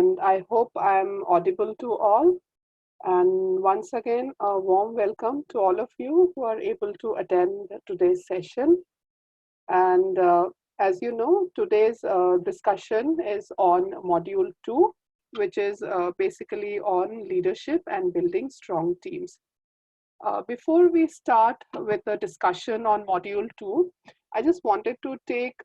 and I hope I'm audible to all. And once again, a warm welcome to all of you who are able to attend today's session. And as you know, today's discussion is on Module 2, which is basically on leadership and building strong teams. Before we start with the discussion on Module 2, I just wanted to take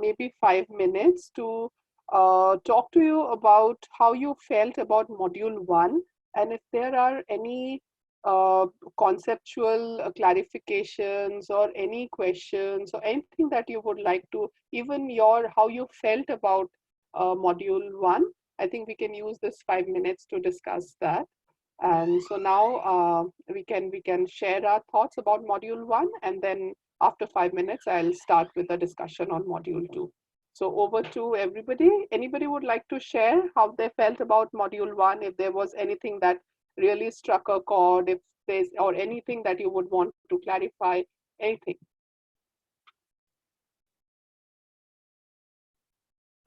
maybe 5 minutes to talk to you about how you felt about Module 1 and if there are any uh, conceptual clarifications or any questions or anything that you would like to, even your how you felt about Module 1. I think we can use this 5 minutes to discuss that. And so now we can share our thoughts about module 1, and then after 5 minutes, I'll start with the discussion on module 2. So over to everybody. Anybody would like to share how they felt about module 1, if there was anything that really struck a chord, if there's or anything that you would want to clarify, anything.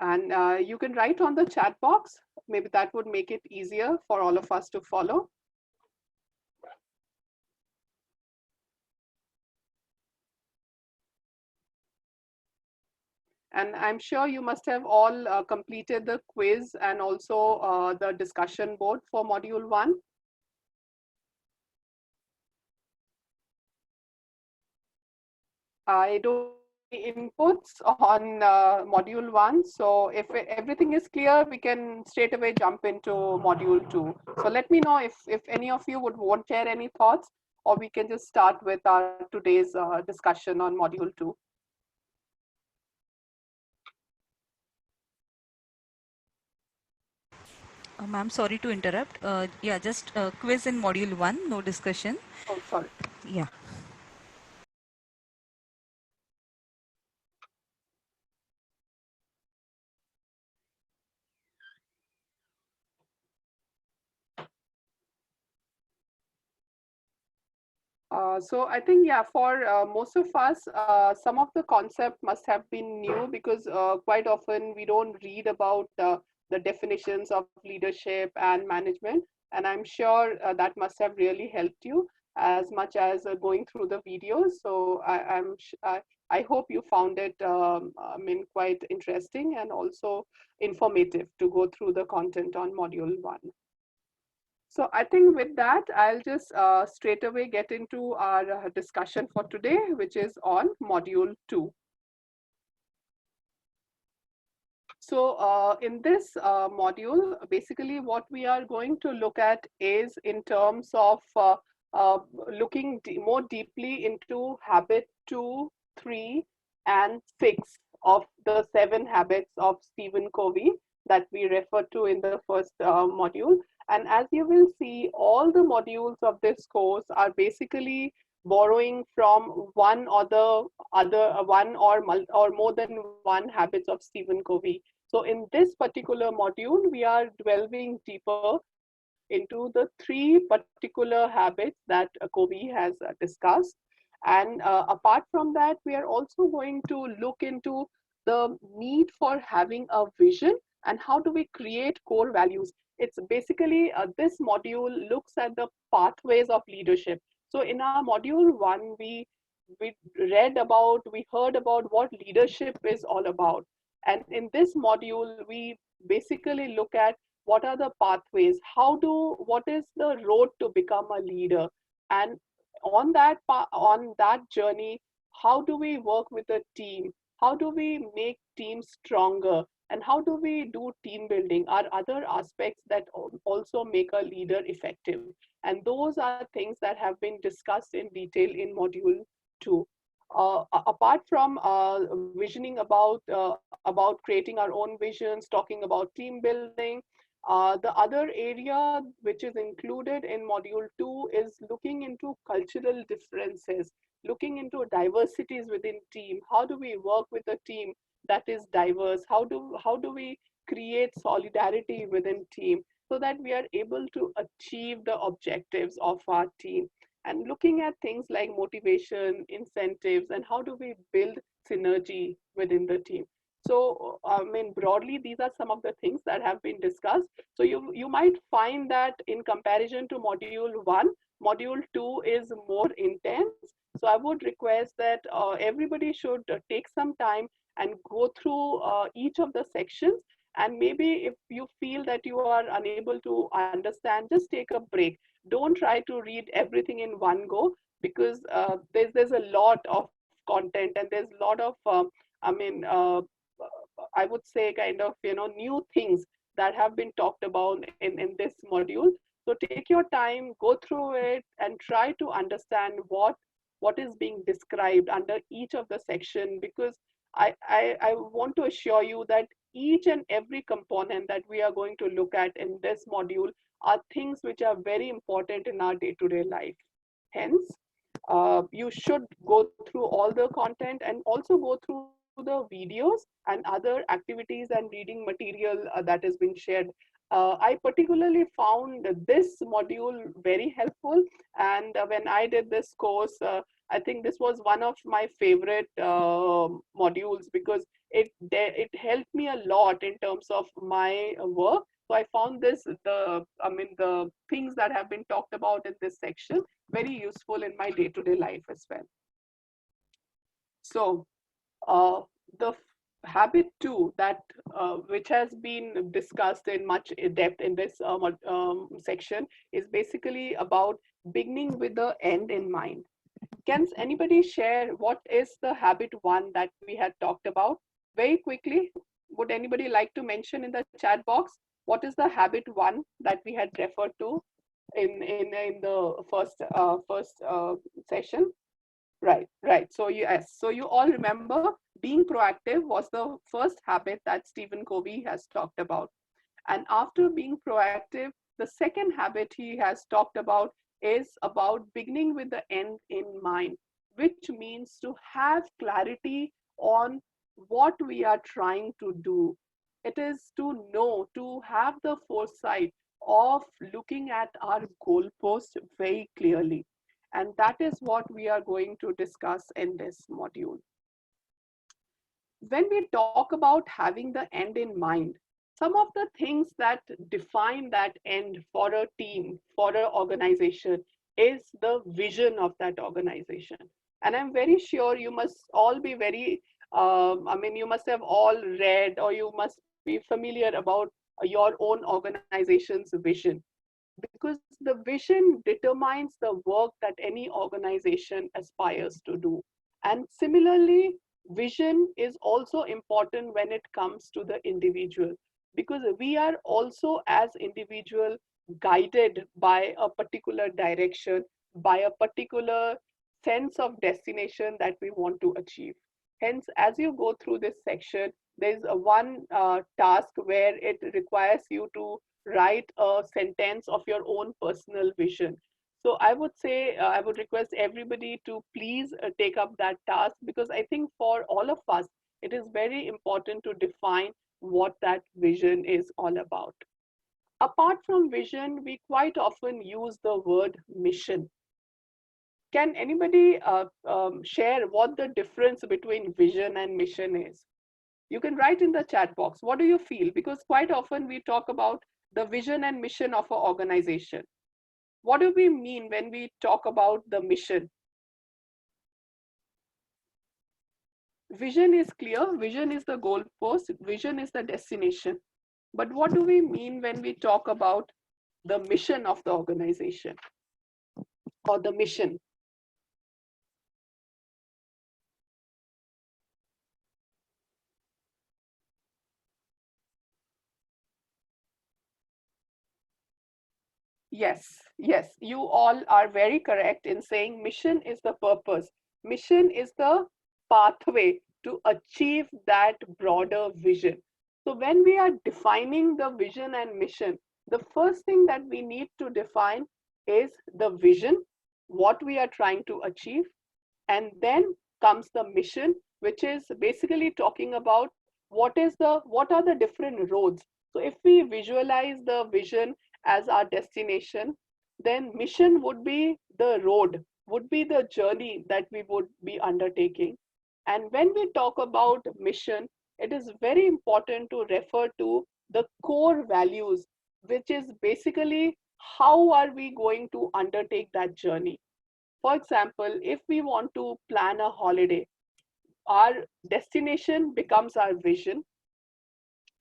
And you can write on the chat box. Maybe that would make it easier for all of us to follow. And I'm sure you must have all completed the quiz and also the discussion board for module 1. I don't see inputs on module 1. So if everything is clear, we can straight away jump into module 2. So let me know if any of you would want to share any thoughts, or we can just start with our today's discussion on module 2. Ma'am, sorry to interrupt. Yeah, just quiz in module 1, no discussion. Oh, sorry. Yeah. So I think, yeah, for most of us, some of the concept must have been new because quite often we don't read about the definitions of leadership and management. And I'm sure that must have really helped you as much as going through the videos. So I hope you found it I mean, quite interesting and also informative to go through the content on module 1. So I think with that, I'll just straight away get into our discussion for today, which is on module 2. So in this module, basically what we are going to look at is in terms of uh, looking more deeply into habit 2, 3, and 6 of the 7 habits of Stephen Covey that we referred to in the first module. And as you will see, all the modules of this course are basically borrowing from one or the other, or more than one habits of Stephen Covey. So in this particular module, we are delving deeper into the 3 particular habits that Covey has discussed. And apart from that, we are also going to look into the need for having a vision and how do we create core values. It's basically this module looks at the pathways of leadership. So in our module 1, we we heard about what leadership is all about. And in this module, we basically look at what are the pathways, what is the road to become a leader, and on that journey, how do we work with a team, how do we make teams stronger, and how do we do team building are other aspects that also make a leader effective. And those are things that have been discussed in detail in module 2. Apart from visioning about creating our own visions, talking about team building, the other area which is included in module 2 is looking into cultural differences, looking into diversities within team. How do we work with a team that is diverse? How do we create solidarity within team so that we are able to achieve the objectives of our team? And looking at things like motivation, incentives, and how do we build synergy within the team. So, I mean, broadly, these are some of the things that have been discussed. So you might find that in comparison to module 1, module 2 is more intense. So I would request that everybody should take some time and go through each of the sections. And maybe if you feel that you are unable to understand, just take a break. Don't try to read everything in one go, because there's a lot of content, and there's a lot of I mean I would say kind of new things that have been talked about in this module. So take your time, go through it, and try to understand what is being described under each of the section, because I want to assure you that each and every component that we are going to look at in this module are things which are very important in our day-to-day life. Hence, you should go through all the content and also go through the videos and other activities and reading material that is being shared. I particularly found this module very helpful, and when I did this course, I think this was one of my favorite modules, because it helped me a lot in terms of my work. So I found the things that have been talked about in this section very useful in my day-to-day life as well. So uh, the habit two, that which has been discussed in much depth in this section, is basically about beginning with the end in mind. Can anybody share what is the habit one that we had talked about? Very quickly, would anybody like to mention in the chat box what is the habit one that we had referred to in the first session? Right, right. So yes, so you all remember being proactive was the first habit that Stephen Covey has talked about. And after being proactive, the second habit he has talked about is about beginning with the end in mind, which means to have clarity on what we are trying to do. It is to know, to have the foresight of looking at our goalpost very clearly. And that is what we are going to discuss in this module. When we talk about having the end in mind, some of the things that define that end for a team, for an organization, is the vision of that organization. And I'm very sure you must all be very, you must have all read, or you must be familiar about your own organization's vision, because the vision determines the work that any organization aspires to do. And similarly, vision is also important when it comes to the individual, because we are also as individual guided by a particular direction, by a particular sense of destination that we want to achieve. Hence, as you go through this section, there's a one task where it requires you to write a sentence of your own personal vision. So I would say, I would request everybody to please take up that task, because I think for all of us, it is very important to define what that vision is all about. Apart from vision, we quite often use the word mission. Can anybody share what the difference between vision and mission is? You can write in the chat box. What do you feel? Because quite often we talk about the vision and mission of an organization. What do we mean when we talk about the mission? Vision is clear, vision is the goalpost, vision is the destination. But what do we mean when we talk about the mission of the organization or the mission? Yes, yes, you all are very correct in saying mission is the purpose. Mission is the pathway to achieve that broader vision. So when we are defining the vision and mission, the first thing that we need to define is the vision, what we are trying to achieve, and then comes the mission, which is basically talking about what are the different roads. So if we visualize the vision as our destination, then mission would be the road, would be the journey that we would be undertaking. And when we talk about mission, it is very important to refer to the core values which is basically how are we going to undertake that journey. For example, if we want to plan a holiday, our destination becomes our vision.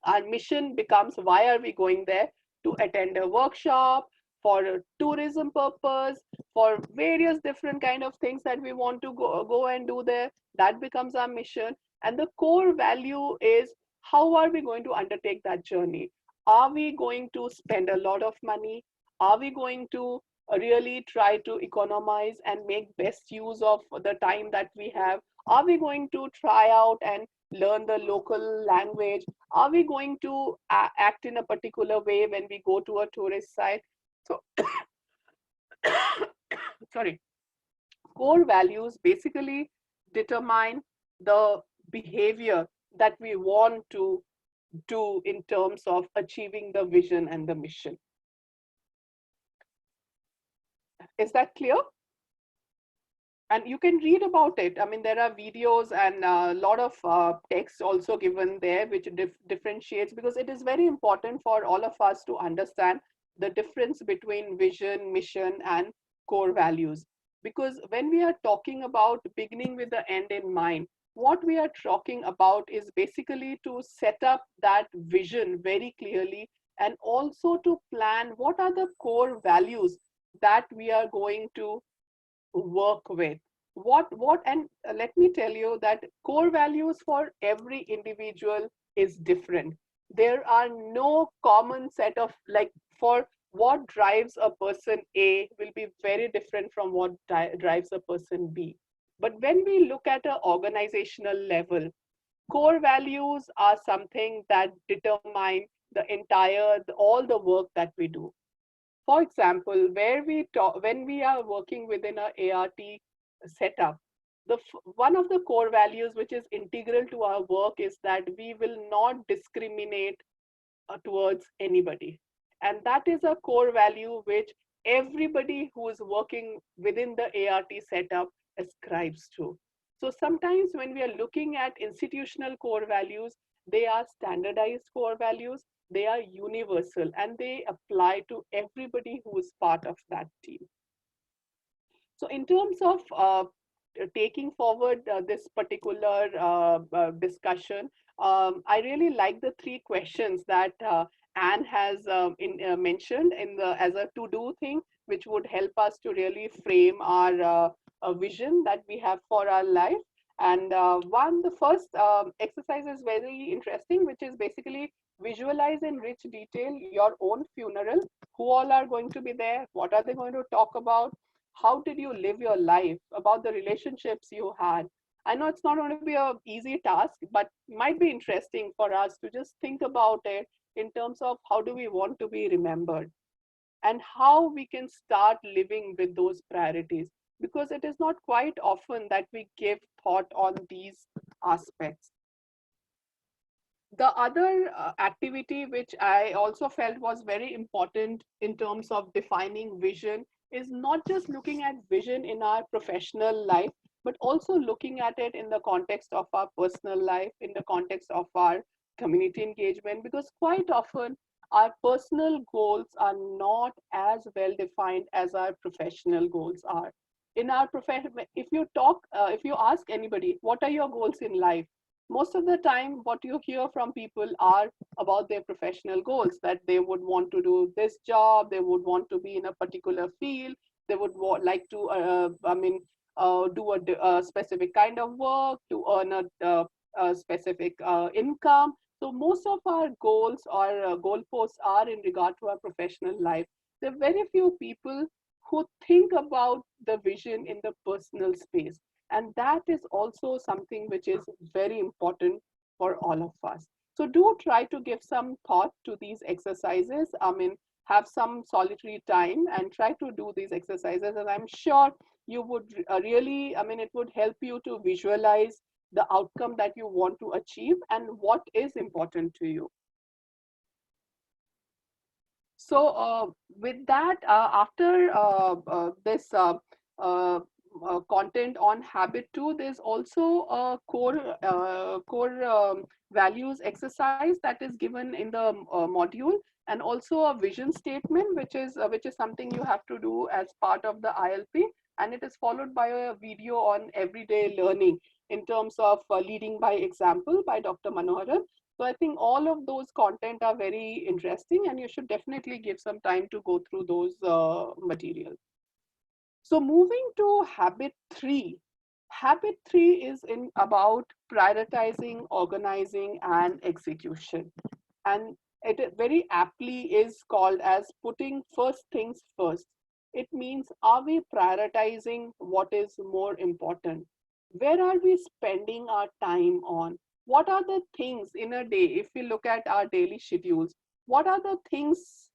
Our mission becomes why are we going there? To attend a workshop, for a tourism purpose, for various different kind of things that we want to go and do there. That becomes our mission. And the core value is how are we going to undertake that journey? Are we going to spend a lot of money? Are we going to really try to economize and make best use of the time that we have? Are we going to try out and learn the local language? Are we going to act in a particular way when we go to a tourist site? So, sorry, core values basically determine the behavior that we want to do in terms of achieving the vision and the mission. Is that clear? And you can read about it. I mean, there are videos and a lot of text also given there, which differentiates, because it is very important for all of us to understand the difference between vision, mission, and core values. Because when we are talking about beginning with the end in mind, what we are talking about is basically to set up that vision very clearly, and also to plan what are the core values that we are going to work with. What and let me tell you that core values for every individual is different. There are no common set of, like, for what drives a person A will be very different from what drives a person B. But when we look at an organizational level, core values are something that determine the entire all the work that we do. For example, where we talk, when we are working within a ART setup, one of the core values which is integral to our work is that we will not discriminate towards anybody. And that is a core value which everybody who is working within the ART setup ascribes to. So sometimes when we are looking at institutional core values, they are standardized core values, they are universal, and they apply to everybody who is part of that team. So in terms of taking forward this particular discussion, I really like the three questions that Anne has mentioned in the as a to-do thing, which would help us to really frame our vision that we have for our life. And the first exercise is very interesting, which is basically visualize in rich detail your own funeral. Who all are going to be there? What are they going to talk about? How did you live your life, about the relationships you had? I know it's not going to be an easy task, but might be interesting for us to just think about it in terms of how do we want to be remembered and how we can start living with those priorities, because it is not quite often that we give thought on these aspects. The other activity which I also felt was very important in terms of defining vision is not just looking at vision in our professional life, but also looking at it in the context of our personal life, in the context of our community engagement, because quite often our personal goals are not as well defined as our professional goals are. In our profession, if you ask anybody, what are your goals in life? Most of the time what you hear from people are about their professional goals, that they would want to do this job, they would want to be in a particular field, they would like to do a specific kind of work to earn a specific income. So most of our goals or goalposts are in regard to our professional life. There are very few people who think about the vision in the personal space, and that is also something which is very important for all of us. So do try to give some thought to these exercises. I mean, have some solitary time and try to do these exercises. And I'm sure you would really, I mean, it would help you to visualize the outcome that you want to achieve and what is important to you. So with that, after this content on habit 2, there's also a core values exercise that is given in the module. and also a vision statement, which is something you have to do as part of the ILP, and it is followed by a video on everyday learning in terms of leading by example by Dr. Manoharan. So I think all of those content are very interesting, and you should definitely give some time to go through those materials. So moving to habit three. Habit three is in about prioritizing, organizing, and execution. And it very aptly is called as putting first things first. It means, are we prioritizing what is more important? Where are we spending our time on? What are the things in a day, if we look at our daily schedules, what are the things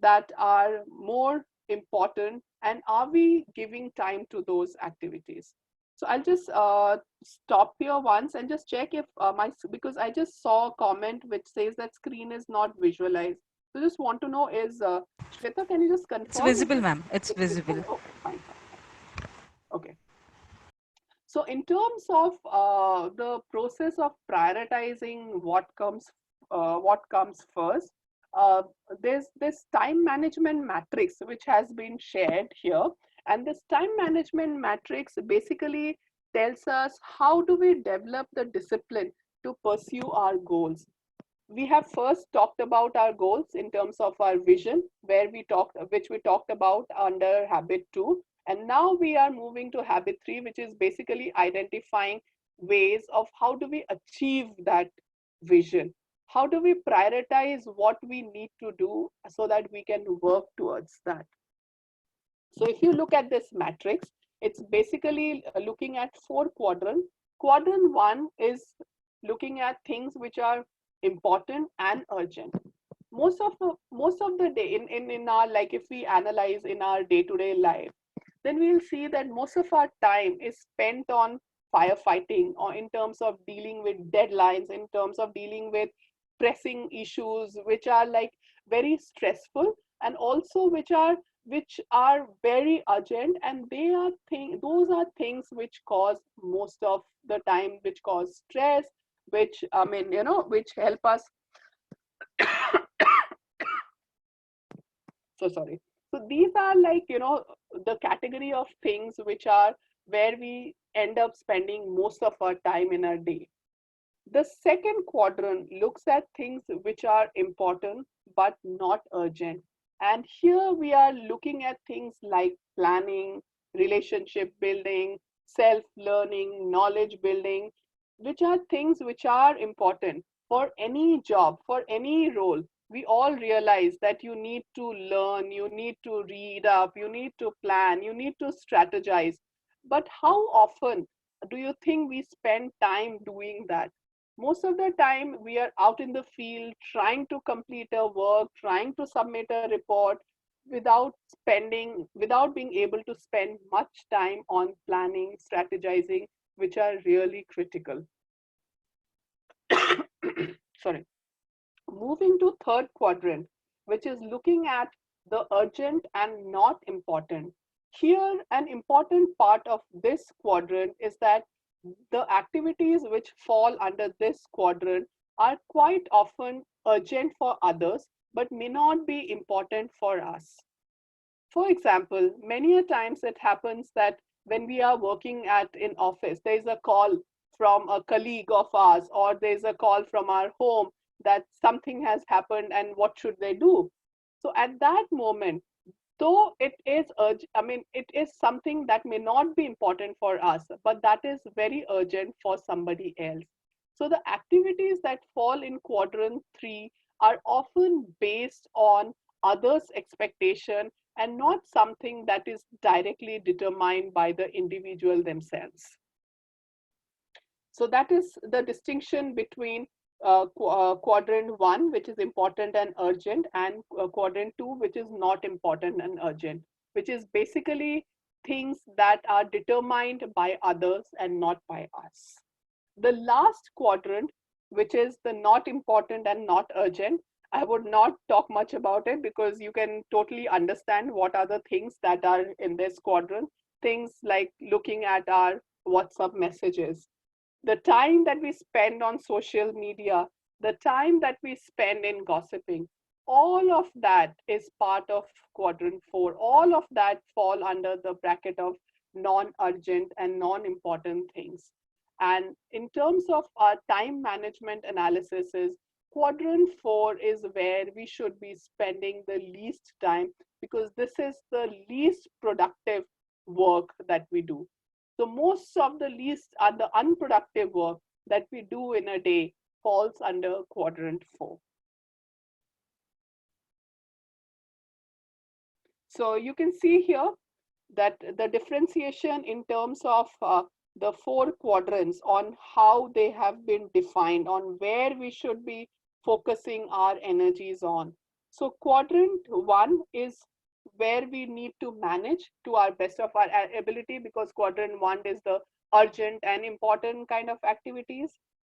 that are more important, and are we giving time to those activities? So I'll just stop here once and just check if because I just saw a comment which says that screen is not visualized. So just want to know, is Shweta, can you just It's confirm, is visible, it ma'am. It's visible. okay, fine, fine, fine. Okay. So in terms of the process of prioritizing what comes first, uh, there's this time management matrix which has been shared here, and this time management matrix basically tells us how do we develop the discipline to pursue our goals. We have first talked about our goals in terms of our vision, which we talked about under habit 2, and now we are moving to habit 3, which is basically identifying ways of how do we achieve that vision, how do we prioritize what we need to do so that we can work towards that. So if you look at this matrix, it's basically looking at 4 quadrants. Quadrant 1 is looking at things which are important and urgent. Most of the day in our, like, if we analyze in our day-to-day life, then we'll see that most of our time is spent on firefighting, or in terms of dealing with deadlines, in terms of dealing with pressing issues which are like very stressful, and also which are very urgent, and those are things which cause most of the time, which cause stress, which which help us. So sorry. So these are, like, the category of things which are where we end up spending most of our time in a day. The second quadrant looks at things which are important but not urgent. And here we are looking at things like planning, relationship building, self learning, knowledge building, which are things which are important for any job, for any role. We all realize that you need to learn, you need to read up, you need to plan, you need to strategize. But how often do you think we spend time doing that? Most of the time we are out in the field trying to complete a work, trying to submit a report, without being able to spend much time on planning, strategizing, which are really critical. Sorry. Moving to third quadrant, which is looking at the urgent and not important. Here, an important part of this quadrant is that the activities which fall under this quadrant are quite often urgent for others, but may not be important for us. For example, many a times it happens that when we are working at in office, there is a call from a colleague of ours, or there is a call from our home that something has happened and what should they do. So at that moment, though it is it is something that may not be important for us, but that is very urgent for somebody else. So the activities that fall in quadrant 3 are often based on others expectation, and not something that is directly determined by the individual themselves. So that is the distinction between quadrant 1, which is important and urgent, and quadrant 2, which is not important and urgent, which is basically things that are determined by others and not by us. The last quadrant, which is the not important and not urgent, I would not talk much about it because you can totally understand what are the things that are in this quadrant. Things like looking at our WhatsApp messages, the time that we spend on social media, the time that we spend in gossiping. all of that is part of quadrant 4. All of that fall under the bracket of non-urgent and non-important things. And in terms of our time management analysis, is quadrant 4 is where we should be spending the least time, because this is the least productive work that we do. So most of the least are the unproductive work that we do in a day falls under quadrant 4. So you can see here that the differentiation in terms of the four quadrants on how they have been defined, on where we should be focusing our energies on. So quadrant 1 is where we need to manage to our best of our ability, because quadrant 1 is the urgent and important kind of activities.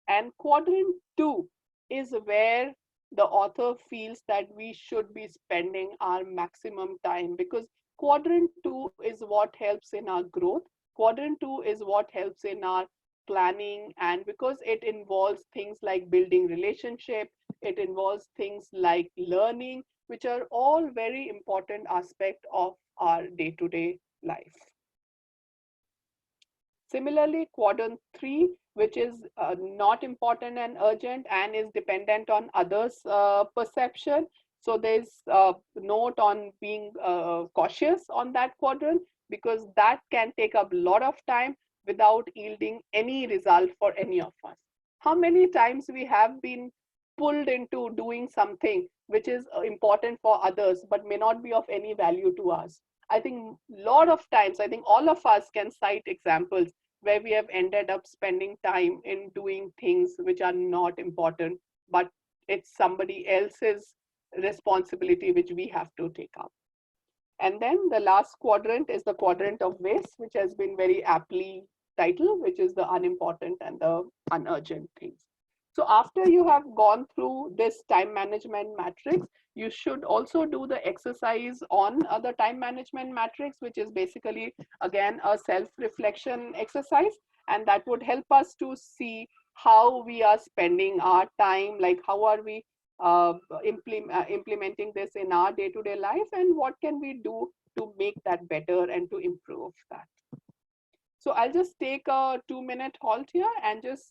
And quadrant 2 is where the author feels that we should be spending our maximum time, because quadrant 2 is what helps in our growth. Quadrant 2 is what helps in our planning, and because it involves things like building relationship, it involves things like learning, which are all very important aspect of our day-to-day life. Similarly, quadrant 3, which is not important and urgent and is dependent on others' perception. So there's a note on being cautious on that quadrant, because that can take up a lot of time without yielding any result for any of us. How many times we have been pulled into doing something which is important for others but may not be of any value to us? I think a lot of times, I think all of us can cite examples where we have ended up spending time in doing things which are not important, but it's somebody else's responsibility which we have to take up. And then the last quadrant is the quadrant of waste, which has been very aptly titled, which is the unimportant and the unurgent things. So after you have gone through this time management matrix, you should also do the exercise on the time management matrix, which is basically, again, a self-reflection exercise. And that would help us to see how we are spending our time, like how are we implementing this in our day-to-day life, and what can we do to make that better and to improve that. So I'll just take a 2-minute halt here and just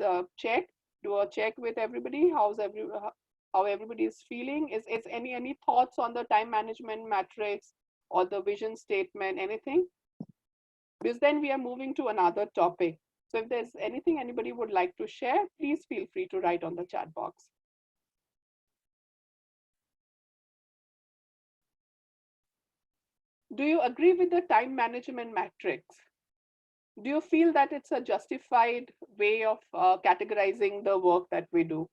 do a check with everybody. How everybody is feeling? Is any thoughts on the time management matrix or the vision statement? Anything? Because then we are moving to another topic. So if there's anything anybody would like to share, please feel free to write on the chat box. Do you agree with the time management matrix? Do you feel that it's a justified way of categorizing the work that we do?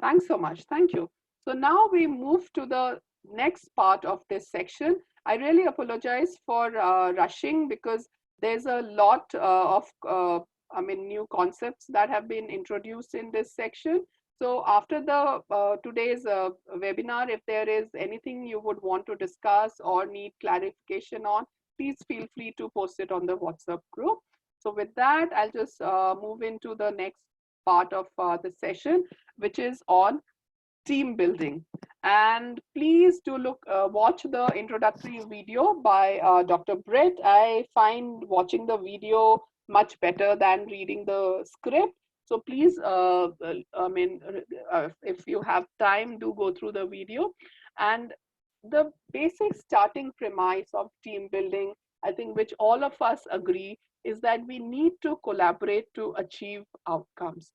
Thanks so much. Thank you. So now we move to the next part of this section. I really apologize for rushing, because there's a lot of new concepts that have been introduced in this section. So after the today's webinar, if there is anything you would want to discuss or need clarification on, please feel free to post it on the WhatsApp group. So with that, I'll just move into the next part of the session, which is on team building. And please do watch the introductory video by Dr. Britt. I find watching the video much better than reading the script. So please, if you have time, do go through the video. And the basic starting premise of team building, I think, which all of us agree, is that we need to collaborate to achieve outcomes.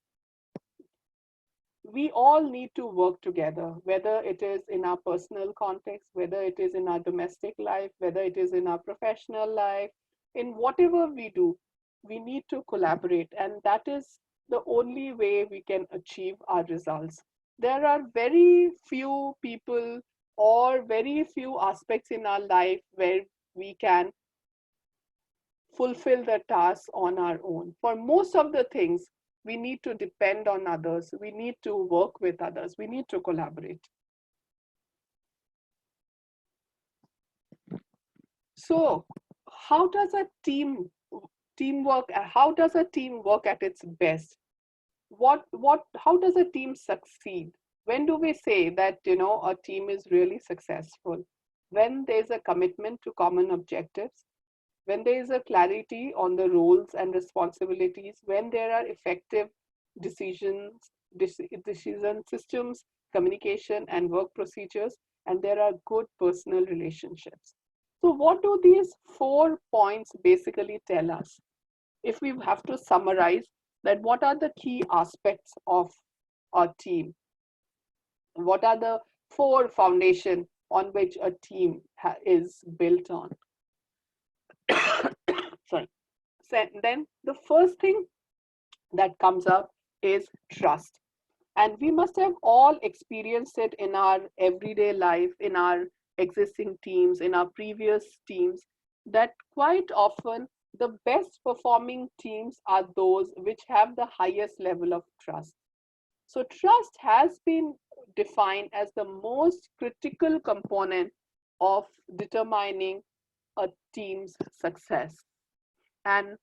We all need to work together, whether it is in our personal context, whether it is in our domestic life, whether it is in our professional life, in whatever we do, we need to collaborate. And that is the only way we can achieve our results. There are very few people or very few aspects in our life where we can fulfill the tasks on our own. For most of the things, we need to depend on others. We need to work with others. We need to collaborate. So, how does a teamwork? How does a team work at its best? How does a team succeed? When do we say that a team is really successful? When there's a commitment to common objectives, when there is a clarity on the roles and responsibilities, when there are effective decisions, decision systems, communication and work procedures, and there are good personal relationships. So what do these 4 points basically tell us? If we have to summarize that, what are the key aspects of a team? What are the 4 foundation on which a team is built on? Sorry. So then the first thing that comes up is trust. And we must have all experienced it in our everyday life, in our existing teams, in our previous teams, that quite often the best performing teams are those which have the highest level of trust. So, trust has been defined as the most critical component of determining a team's success. And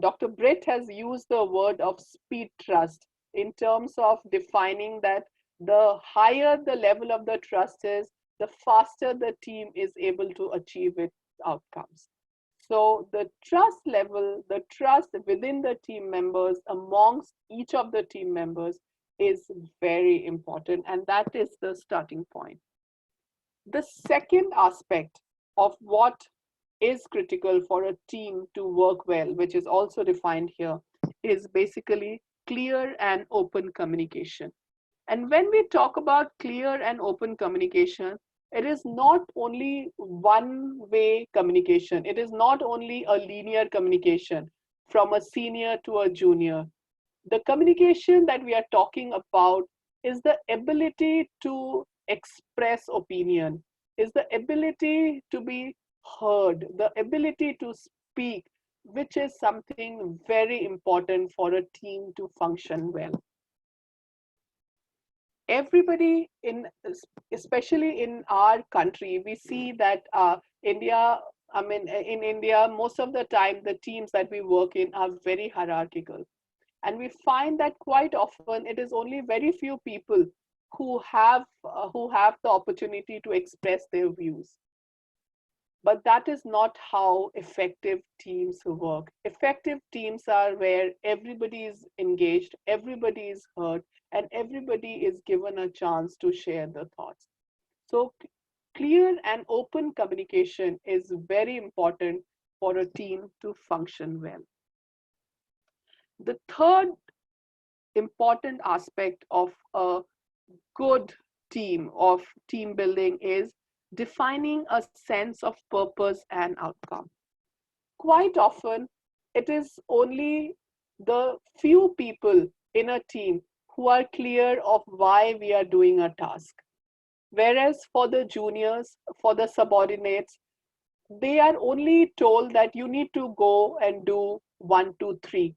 Dr. Britt has used the word of speed trust in terms of defining that the higher the level of the trust is, the faster the team is able to achieve its outcomes. So the trust level, the trust within the team members, amongst each of the team members, is very important, and that is the starting point. The second aspect of what is critical for a team to work well, which is also defined here, is basically clear and open communication. And when we talk about clear and open communication, it is not only one way communication, it is not only a linear communication from a senior to a junior. The communication that we are talking about is the ability to express opinion, is the ability to be heard, the ability to speak, which is something very important for a team to function well. Everybody in, especially in our country, we see that India, I mean, in India, most of the time, the teams that we work in are very hierarchical. And we find that quite often it is only very few people who have the opportunity to express their views. But that is not how effective teams work. Effective teams are where everybody is engaged, everybody is heard, and everybody is given a chance to share their thoughts. So clear and open communication is very important for a team to function well. The third important aspect of a good team, of team building, is defining a sense of purpose and outcome. Quite often, it is only the few people in a team who are clear of why we are doing a task. Whereas for the juniors, for the subordinates, they are only told that you need to go and do 1, 2, 3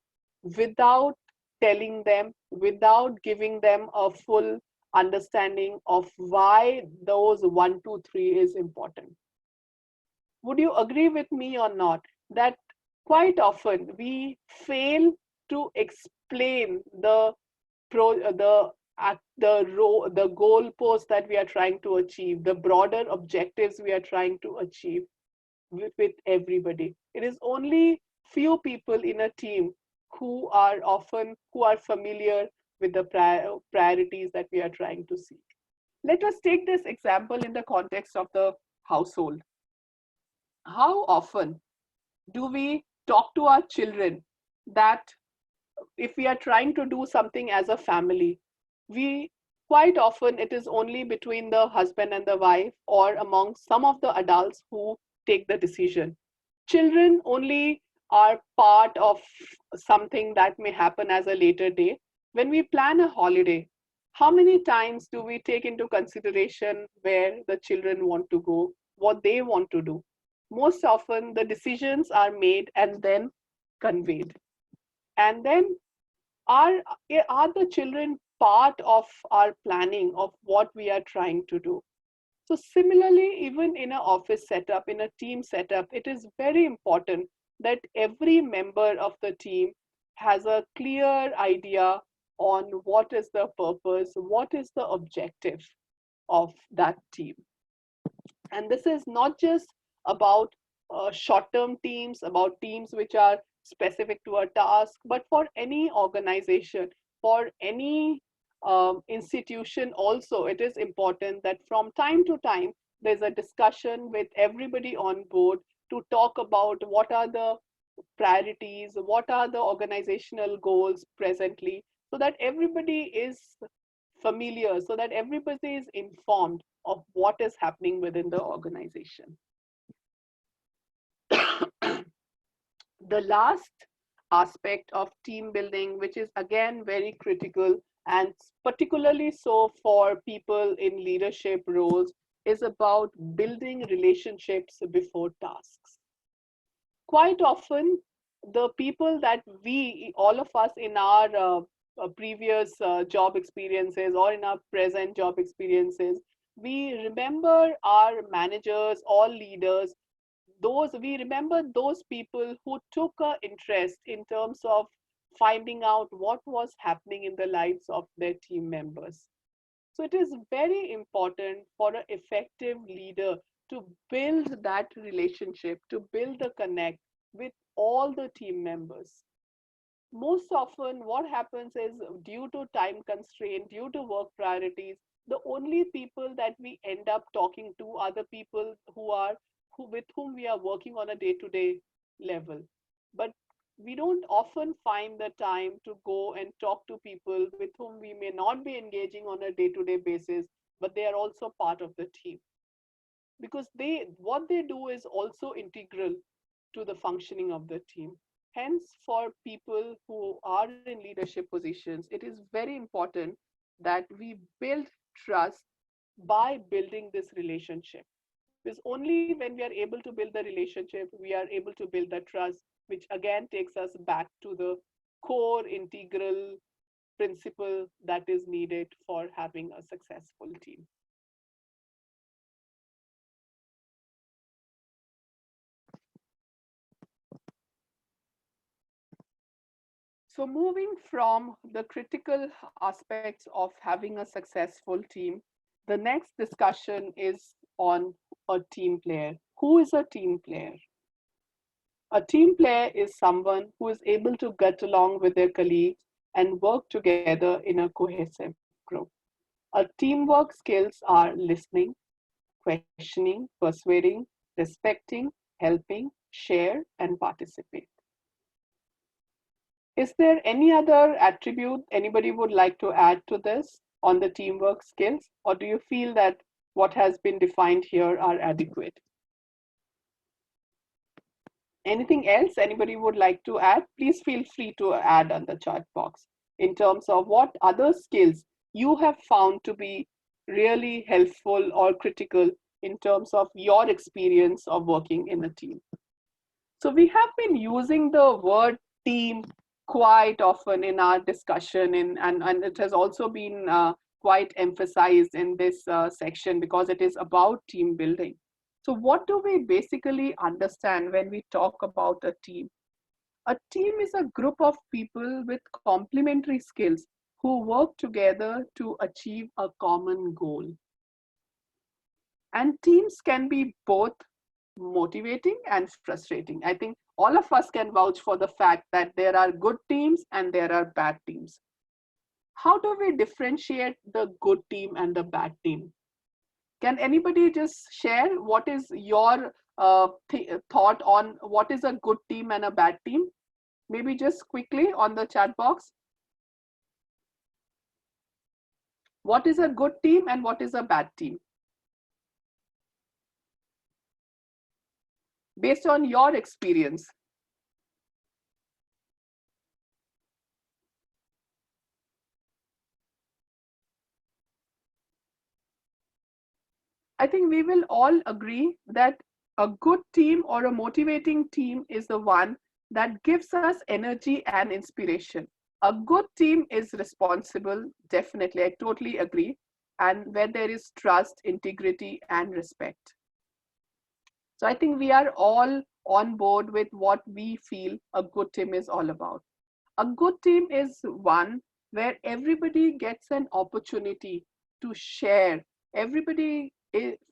without telling them, without giving them a full understanding of why those 1, 2, 3 is important. Would you agree with me or not that quite often we fail to explain the goal post that we are trying to achieve, the broader objectives we are trying to achieve with everybody. It is only few people in a team who are familiar with the priorities that we are trying to seek. Let us take this example in the context of the household. How often do we talk to our children that if we are trying to do something as a family, we quite often it is only between the husband and the wife or among some of the adults who take the decision. Children only are part of something that may happen as a later day. When we plan a holiday, how many times do we take into consideration where the children want to go, what they want to do? most often the decisions are made and then conveyed. And then are, are the children part of our planning of what we are trying to do? So similarly, even in an office setup, in a team setup, it is very important that every member of the team has a clear idea on what is the purpose, what is the objective of that team. And this is not just about short term teams, about teams which are specific to a task, but for any organization, for any institution also, it is important that from time to time there's a discussion with everybody on board to talk about what are the priorities, what are the organizational goals presently, so that everybody is familiar, so that everybody is informed of what is happening within the organization. The last aspect of team building, which is again very critical and particularly so for people in leadership roles, is about building relationships before tasks. Quite often, the people that we, all of us in our previous job experiences or in our present job experiences, we remember our managers, all leaders, those we remember those people who took an interest in terms of finding out what was happening in the lives of their team members. So it is very important for an effective leader to build that relationship, to build the connect with all the team members. Most often, what happens is due to time constraint, due to work priorities, the only people that we end up talking to are the people with whom we are working on a day-to-day level. But we don't often find the time to go and talk to people with whom we may not be engaging on a day-to-day basis, but they are also part of the team, because what they do is also integral to the functioning of the team. Hence, for people who are in leadership positions, it is very important that we build trust by building this relationship. Because only when we are able to build the relationship, we are able to build the trust, which again takes us back to the core integral principle that is needed for having a successful team. So, moving from the critical aspects of having a successful team, the next discussion is on a team player. Who is a team player? A team player is someone who is able to get along with their colleagues and work together in a cohesive group. A teamwork skills are listening, questioning, persuading, respecting, helping, share, and participate. Is there any other attribute anybody would like to add to this on the teamwork skills? Or do you feel that what has been defined here are adequate? Anything else anybody would like to add? Please feel free to add on the chat box in terms of what other skills you have found to be really helpful or critical in terms of your experience of working in a team. So we have been using the word team quite often in our discussion, and it has also been quite emphasized in this section because it is about team building. So what do we basically understand when we talk about a team? A team is a group of people with complementary skills who work together to achieve a common goal. And teams can be both motivating and frustrating. I think all of us can vouch for the fact that there are good teams and there are bad teams. How do we differentiate the good team and the bad team? Can anybody just share what is your thought on what is a good team and a bad team? Maybe just quickly on the chat box. What is a good team and what is a bad team? Based on your experience. I think we will all agree that A good team or a motivating team is the one that gives us energy and inspiration. A good team is responsible, definitely, I totally agree, and where there is trust, integrity, and respect. So I think we are all on board with what we feel a good team is all about. A good team is one where everybody gets an opportunity to share. Everybody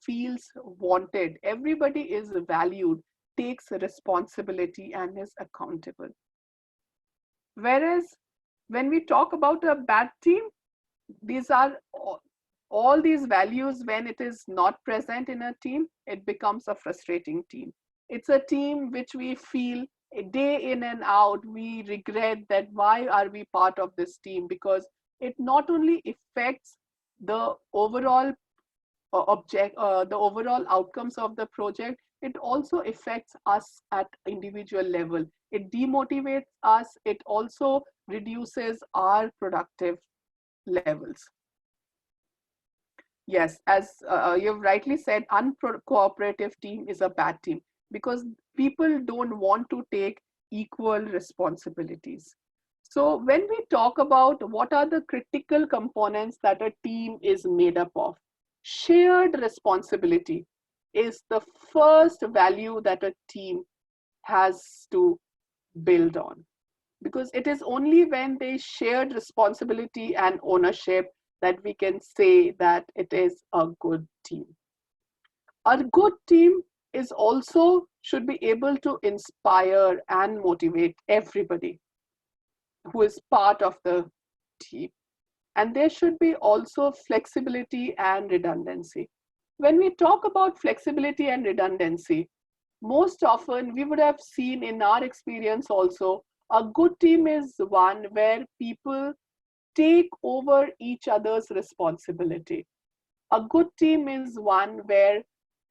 feels wanted. Everybody is valued, takes responsibility, and is accountable. Whereas when we talk about a bad team, these are all these values, when it is not present in a team, it becomes a frustrating team. It's a team which we feel day in and out, we regret that why are we part of this team, because it not only affects the overall the overall outcomes of the project, it also affects us at individual level. It demotivates us, it also reduces our productive levels. Yes, as you've rightly said, uncooperative team is a bad team because people don't want to take equal responsibilities. So when we talk about what are the critical components that a team is made up of, shared responsibility is the first value that a team has to build on, because it is only when they shared responsibility and ownership that we can say that it is a good team. A good team is also should be able to inspire and motivate everybody who is part of the team. And there should be also flexibility and redundancy. When we talk about flexibility and redundancy, most often we would have seen in our experience also, a good team is one where people take over each other's responsibility. A good team is one where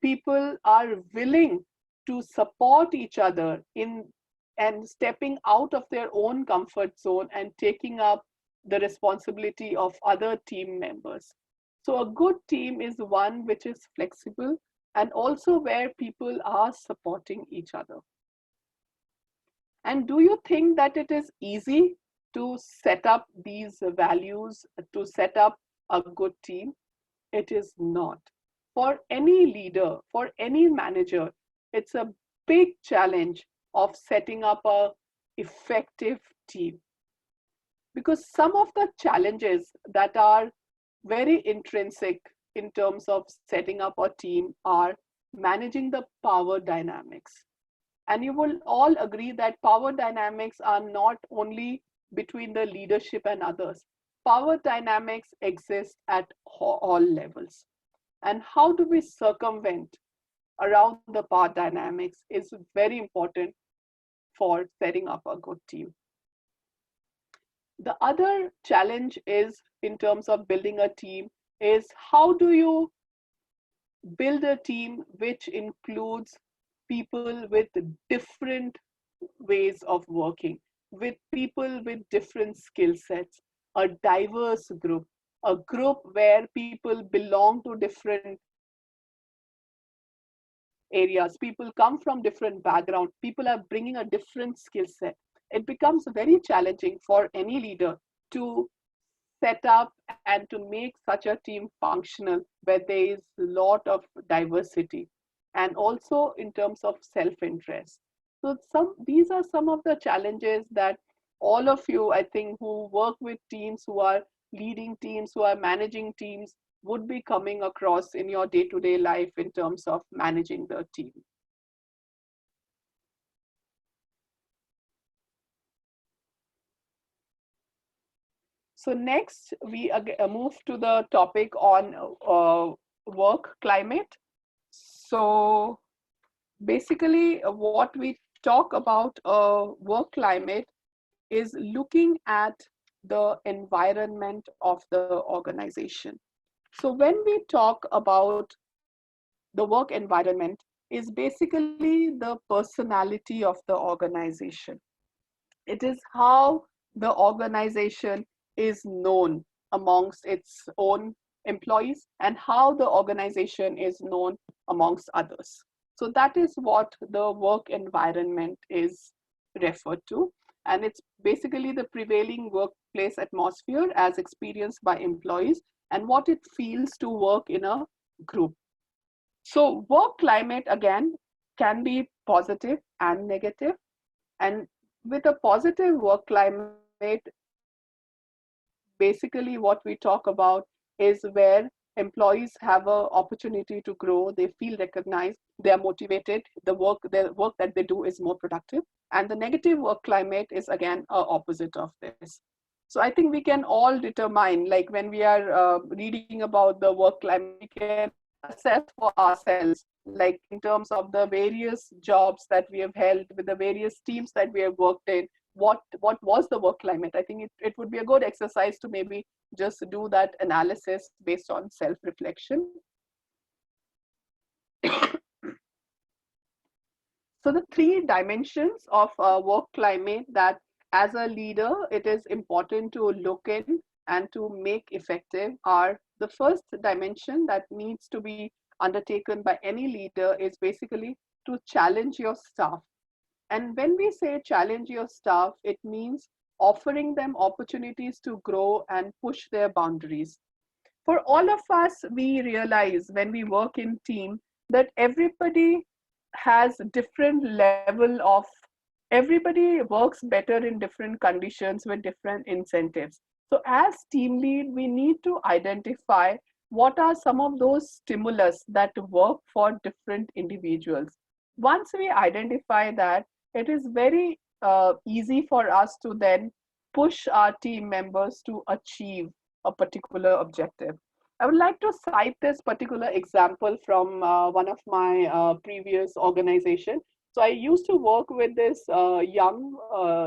people are willing to support each other in and stepping out of their own comfort zone and taking up the responsibility of other team members. So a good team is one which is flexible and also where people are supporting each other. And do you think that it is easy to set up these values, to set up a good team? It is not. For any leader, for any manager, it's a big challenge of setting up a effective team, because some of the challenges that are very intrinsic in terms of setting up a team are managing the power dynamics. And you will all agree that power dynamics are not only between the leadership and others. Power dynamics exist at all levels. And how do we circumvent around the power dynamics is very important for setting up a good team. The other challenge is in terms of building a team is how do you build a team which includes people with different ways of working, with people with different skill sets, a diverse group, a group where people belong to different areas, people come from different backgrounds, people are bringing a different skill set. It becomes very challenging for any leader to set up and to make such a team functional where there is a lot of diversity and also in terms of self-interest. So these are some of the challenges that all of you, I think, who work with teams, who are leading teams, who are managing teams, would be coming across in your day-to-day life in terms of managing the team. So next, we move to the topic on work climate. So basically, what we talk about work climate is looking at the environment of the organization. So when we talk about the work environment, is basically the personality of the organization. It is how the organization is known amongst its own employees and how the organization is known amongst others. So that is what the work environment is referred to. And it's basically the prevailing workplace atmosphere as experienced by employees and what it feels to work in a group. So work climate again can be positive and negative. And with a positive work climate, basically what we talk about is where employees have an opportunity to grow, they feel recognized, they are motivated, the work that they do is more productive. And the negative work climate is again a opposite of this. So I think we can all determine, like when we are reading about the work climate, we can assess for ourselves, like in terms of the various jobs that we have held with the various teams that we have worked in, what was the work climate. I think it would be a good exercise to maybe just do that analysis based on self reflection. So the three dimensions of work climate that as a leader it is important to look in and to make effective are: the first dimension that needs to be undertaken by any leader is basically to challenge your staff. And when we say challenge your staff, it means offering them opportunities to grow and push their boundaries. For all of us, we realize when we work in team that everybody has different level of, everybody works better in different conditions with different incentives. So as team lead, we need to identify what are some of those stimulus that work for different individuals. Once we identify that, it is very easy for us to then push our team members to achieve a particular objective. I would like to cite this particular example from one of my previous organization. So I used to work with this young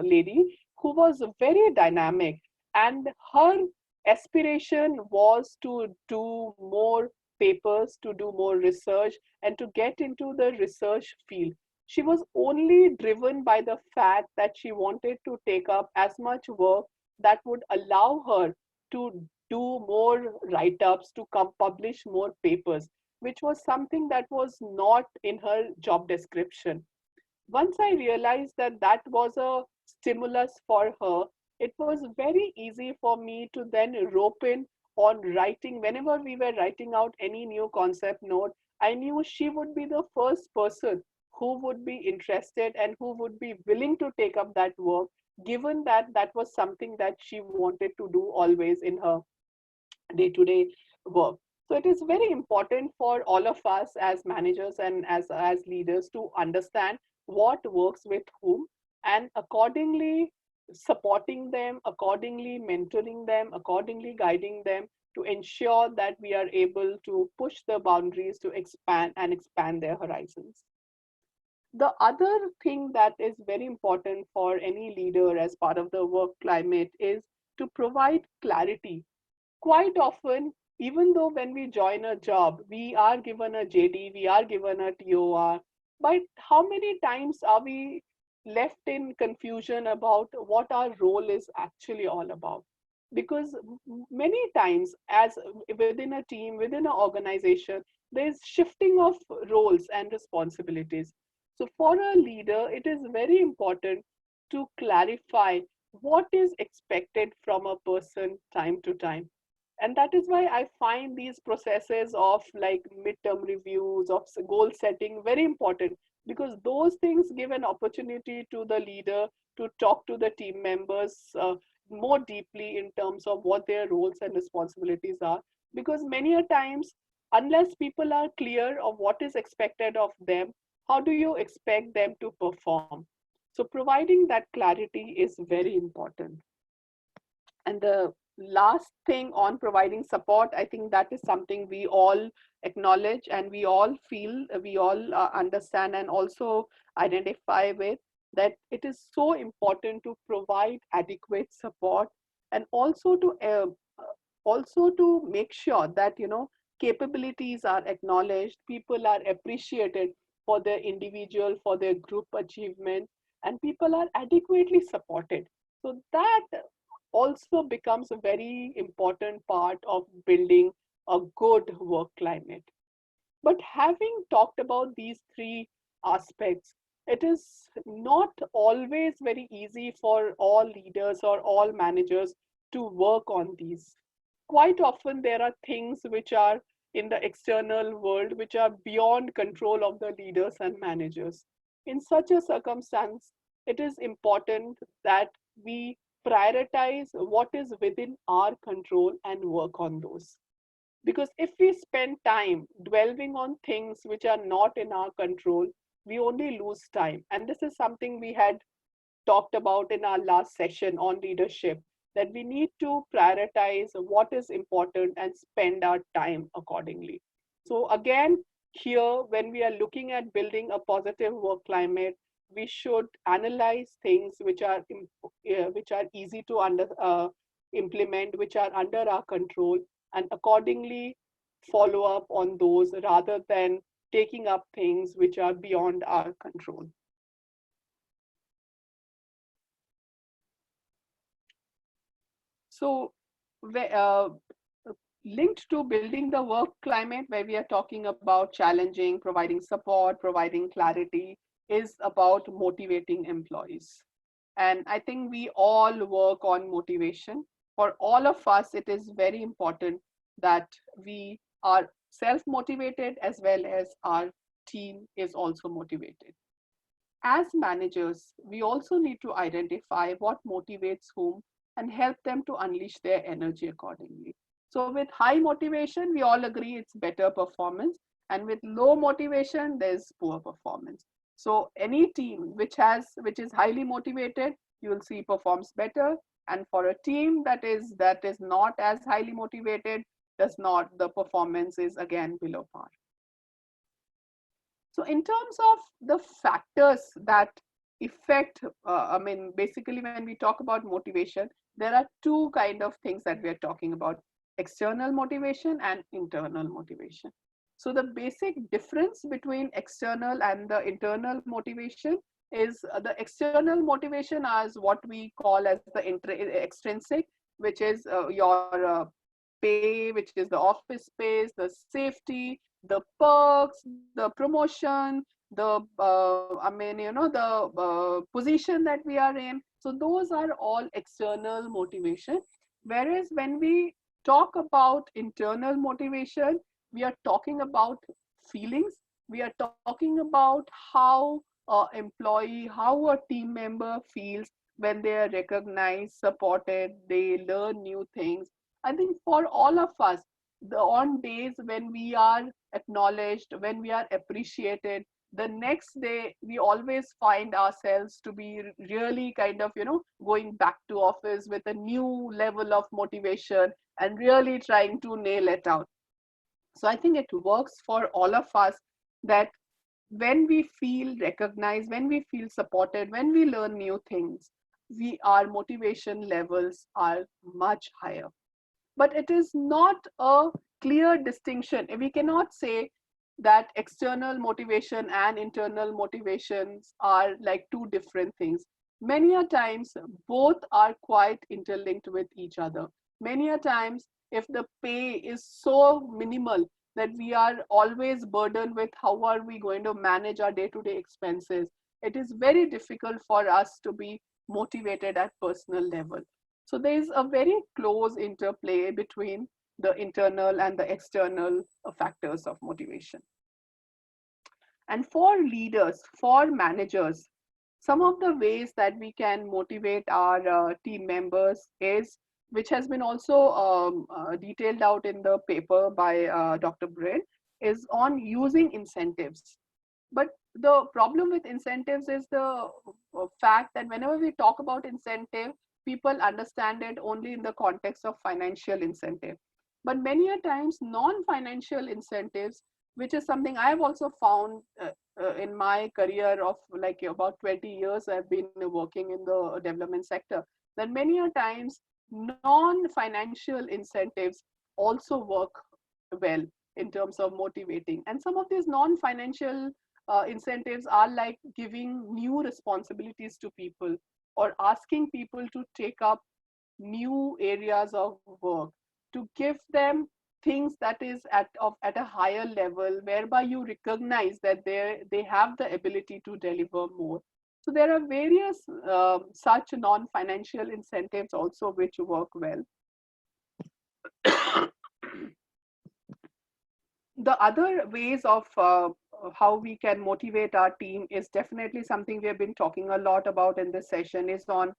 lady who was very dynamic, and her aspiration was to do more papers, to do more research, and to get into the research field. She was only driven by the fact that she wanted to take up as much work that would allow her to do more write ups, to come publish more papers, which was something that was not in her job description. Once I realized that that was a stimulus for her, it was very easy for me to then rope in on writing. Whenever we were writing out any new concept note, I knew she would be the first person who would be interested and who would be willing to take up that work, given that that was something that she wanted to do always in her day to day work. So it is very important for all of us as managers and as leaders to understand what works with whom, and accordingly supporting them, accordingly mentoring them, accordingly guiding them to ensure that we are able to push the boundaries to expand their horizons. The other thing that is very important for any leader as part of the work climate is to provide clarity. Quite often, even though when we join a job, we are given a JD, we are given a TOR, but how many times are we left in confusion about what our role is actually all about? Because many times, as within a team, within an organization, there's shifting of roles and responsibilities. So, for a leader, it is very important to clarify what is expected from a person time to time. And that is why I find these processes of like midterm reviews, of goal setting very important, because those things give an opportunity to the leader to talk to the team members more deeply in terms of what their roles and responsibilities are. Because many a times, unless people are clear of what is expected of them, how do you expect them to perform? So providing that clarity is very important. And the last thing on providing support, I think that is something we all acknowledge and we all feel, we all understand and also identify with, that it is so important to provide adequate support, and also to make sure that capabilities are acknowledged, people are appreciated for their individual, for their group achievement, and people are adequately supported. So that also becomes a very important part of building a good work climate. But having talked about these three aspects, it is not always very easy for all leaders or all managers to work on these. Quite often, there are things which are in the external world which are beyond control of the leaders and managers. In such a circumstance, it is important that we prioritize what is within our control and work on those. Because if we spend time dwelling on things which are not in our control, we only lose time. And this is something we had talked about in our last session on leadership, that we need to prioritize what is important and spend our time accordingly. So, again, here, when we are looking at building a positive work climate, we should analyze things which are easy to implement, which are under our control, and accordingly follow up on those rather than taking up things which are beyond our control. So, linked to building the work climate, where we are talking about challenging, providing support, providing clarity, is about motivating employees. And I think we all work on motivation. For all of us, it is very important that we are self motivated as well as our team is also motivated. As managers, we also need to identify what motivates whom and help them to unleash their energy accordingly. So, with high motivation, we all agree it's better performance, and with low motivation, there's poor performance. So, any team which is highly motivated, you will see performs better, and for a team that is not as highly motivated, does not the performance is again below par. So in terms of the factors that affect, I mean, basically when we talk about motivation, there are two kind of things that we are talking about: external motivation and internal motivation. So the basic difference between external and the internal motivation is the external motivation as what we call as the extrinsic, which is your pay, which is the office space, the safety, the perks, the promotion, the I mean, the position that we are in. So those are all external motivation. Whereas when we talk about internal motivation, we are talking about feelings. We are talking about how employee, how a team member feels when they are recognized, supported, they learn new things. I think for all of us, the on days when we are acknowledged, when we are appreciated, the next day we always find ourselves to be really kind of, going back to office with a new level of motivation and really trying to nail it out. So I think it works for all of us that when we feel recognized, when we feel supported, when we learn new things, our motivation levels are much higher. But it is not a clear distinction. We cannot say that external motivation and internal motivations are like two different things. Many a times, both are quite interlinked with each other. Many a times, if the pay is so minimal that we are always burdened with how are we going to manage our day-to-day expenses, it is very difficult for us to be motivated at personal level. So there is a very close interplay between the internal and the external factors of motivation. And for leaders, for managers, some of the ways that we can motivate our team members is, which has been also detailed out in the paper by Dr. Brain, is on using incentives. But the problem with incentives is the fact that whenever we talk about incentive, people understand it only in the context of financial incentive. But many a times, non-financial incentives, which is something I have also found in my career of like about 20 years, I've been working in the development sector, that many a times non-financial incentives also work well in terms of motivating. And some of these non-financial incentives are like giving new responsibilities to people or asking people to take up new areas of work, to give them things that is at a higher level, whereby you recognize that they have the ability to deliver more. So there are various such non-financial incentives also which work well. The other ways of how we can motivate our team is definitely something we have been talking a lot about in this session, is on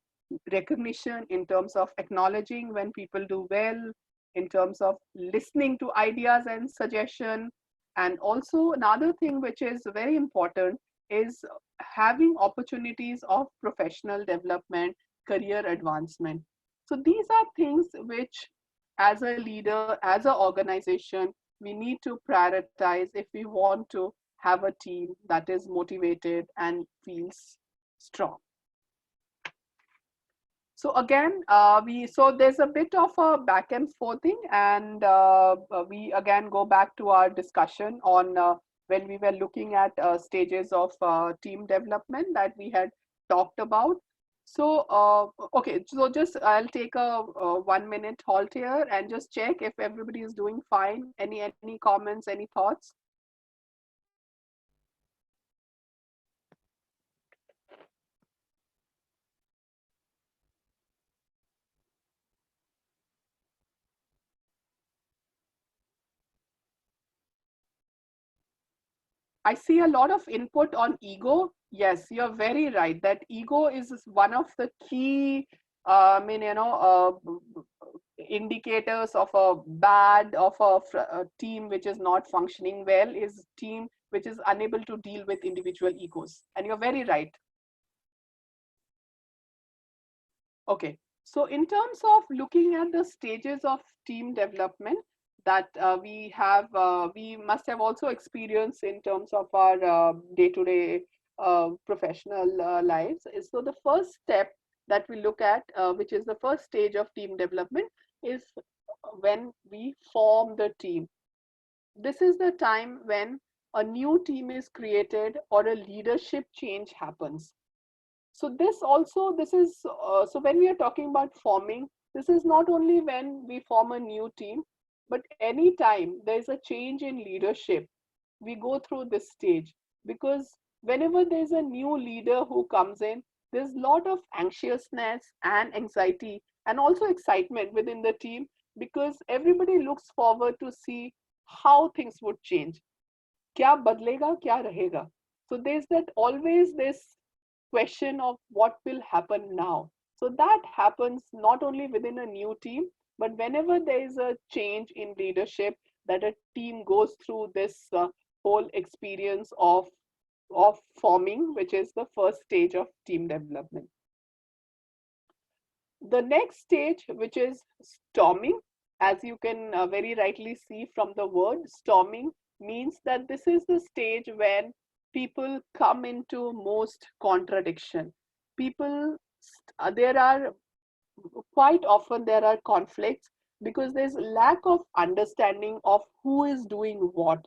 recognition in terms of acknowledging when people do well, in terms of listening to ideas and suggestion. And also another thing which is very important is having opportunities of professional development, career advancement. So these are things which, as a leader, as an organization, we need to prioritize if we want to have a team that is motivated and feels strong. So again, there's a bit of a back and forthing, and we again go back to our discussion on when we were looking at stages of team development that we had talked about. So okay, so just I'll take a 1 minute halt here and just check if everybody is doing fine. Any comments, any thoughts? I see a lot of input on ego. Yes, you're very right that ego is one of the key, indicators of a team which is not functioning well, is team which is unable to deal with individual egos. And you're very right. Okay, so in terms of looking at the stages of team development that we must have also experienced in terms of our day-to-day professional lives. So the first step that we look at, which is the first stage of team development, is when we form the team. This is the time when a new team is created or a leadership change happens. So this is so when we are talking about forming, this is not only when we form a new team, but anytime there is a change in leadership, we go through this stage. Because whenever there's a new leader who comes in, there's a lot of anxiousness and anxiety and also excitement within the team, because everybody looks forward to see how things would change. क्या बदलेगा, क्या रहेगा? So there's that always this question of what will happen now. So that happens not only within a new team, but whenever there is a change in leadership, that a team goes through this whole experience of forming, which is the first stage of team development. The next stage, which is storming, as you can very rightly see from the word, storming means that this is the stage when people come into most contradiction. People, there are quite often there are conflicts because there's lack of understanding of who is doing what.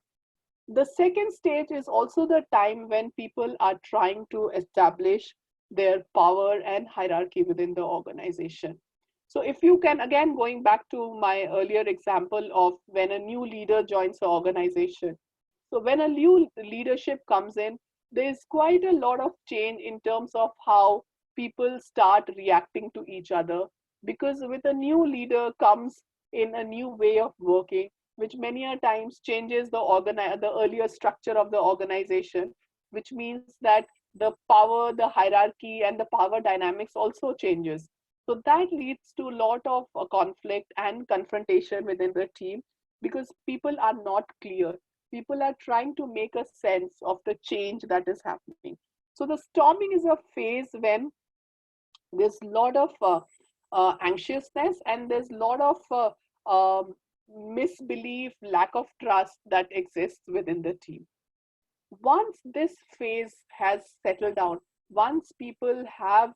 The second stage is also the time when people are trying to establish their power and hierarchy within the organization. So if you can, again, going back to my earlier example of when a new leader joins the organization. So when a new leadership comes in, there's quite a lot of change in terms of how people start reacting to each other, because with a new leader comes in a new way of working, which many a times changes the earlier structure of the organization, which means that the power, the hierarchy, and the power dynamics also changes. So that leads to a lot of conflict and confrontation within the team, because people are not clear. People are trying to make a sense of the change that is happening. So the storming is a phase when there's a lot of anxiousness, and there's a lot of misbelief, lack of trust that exists within the team. Once this phase has settled down, once people have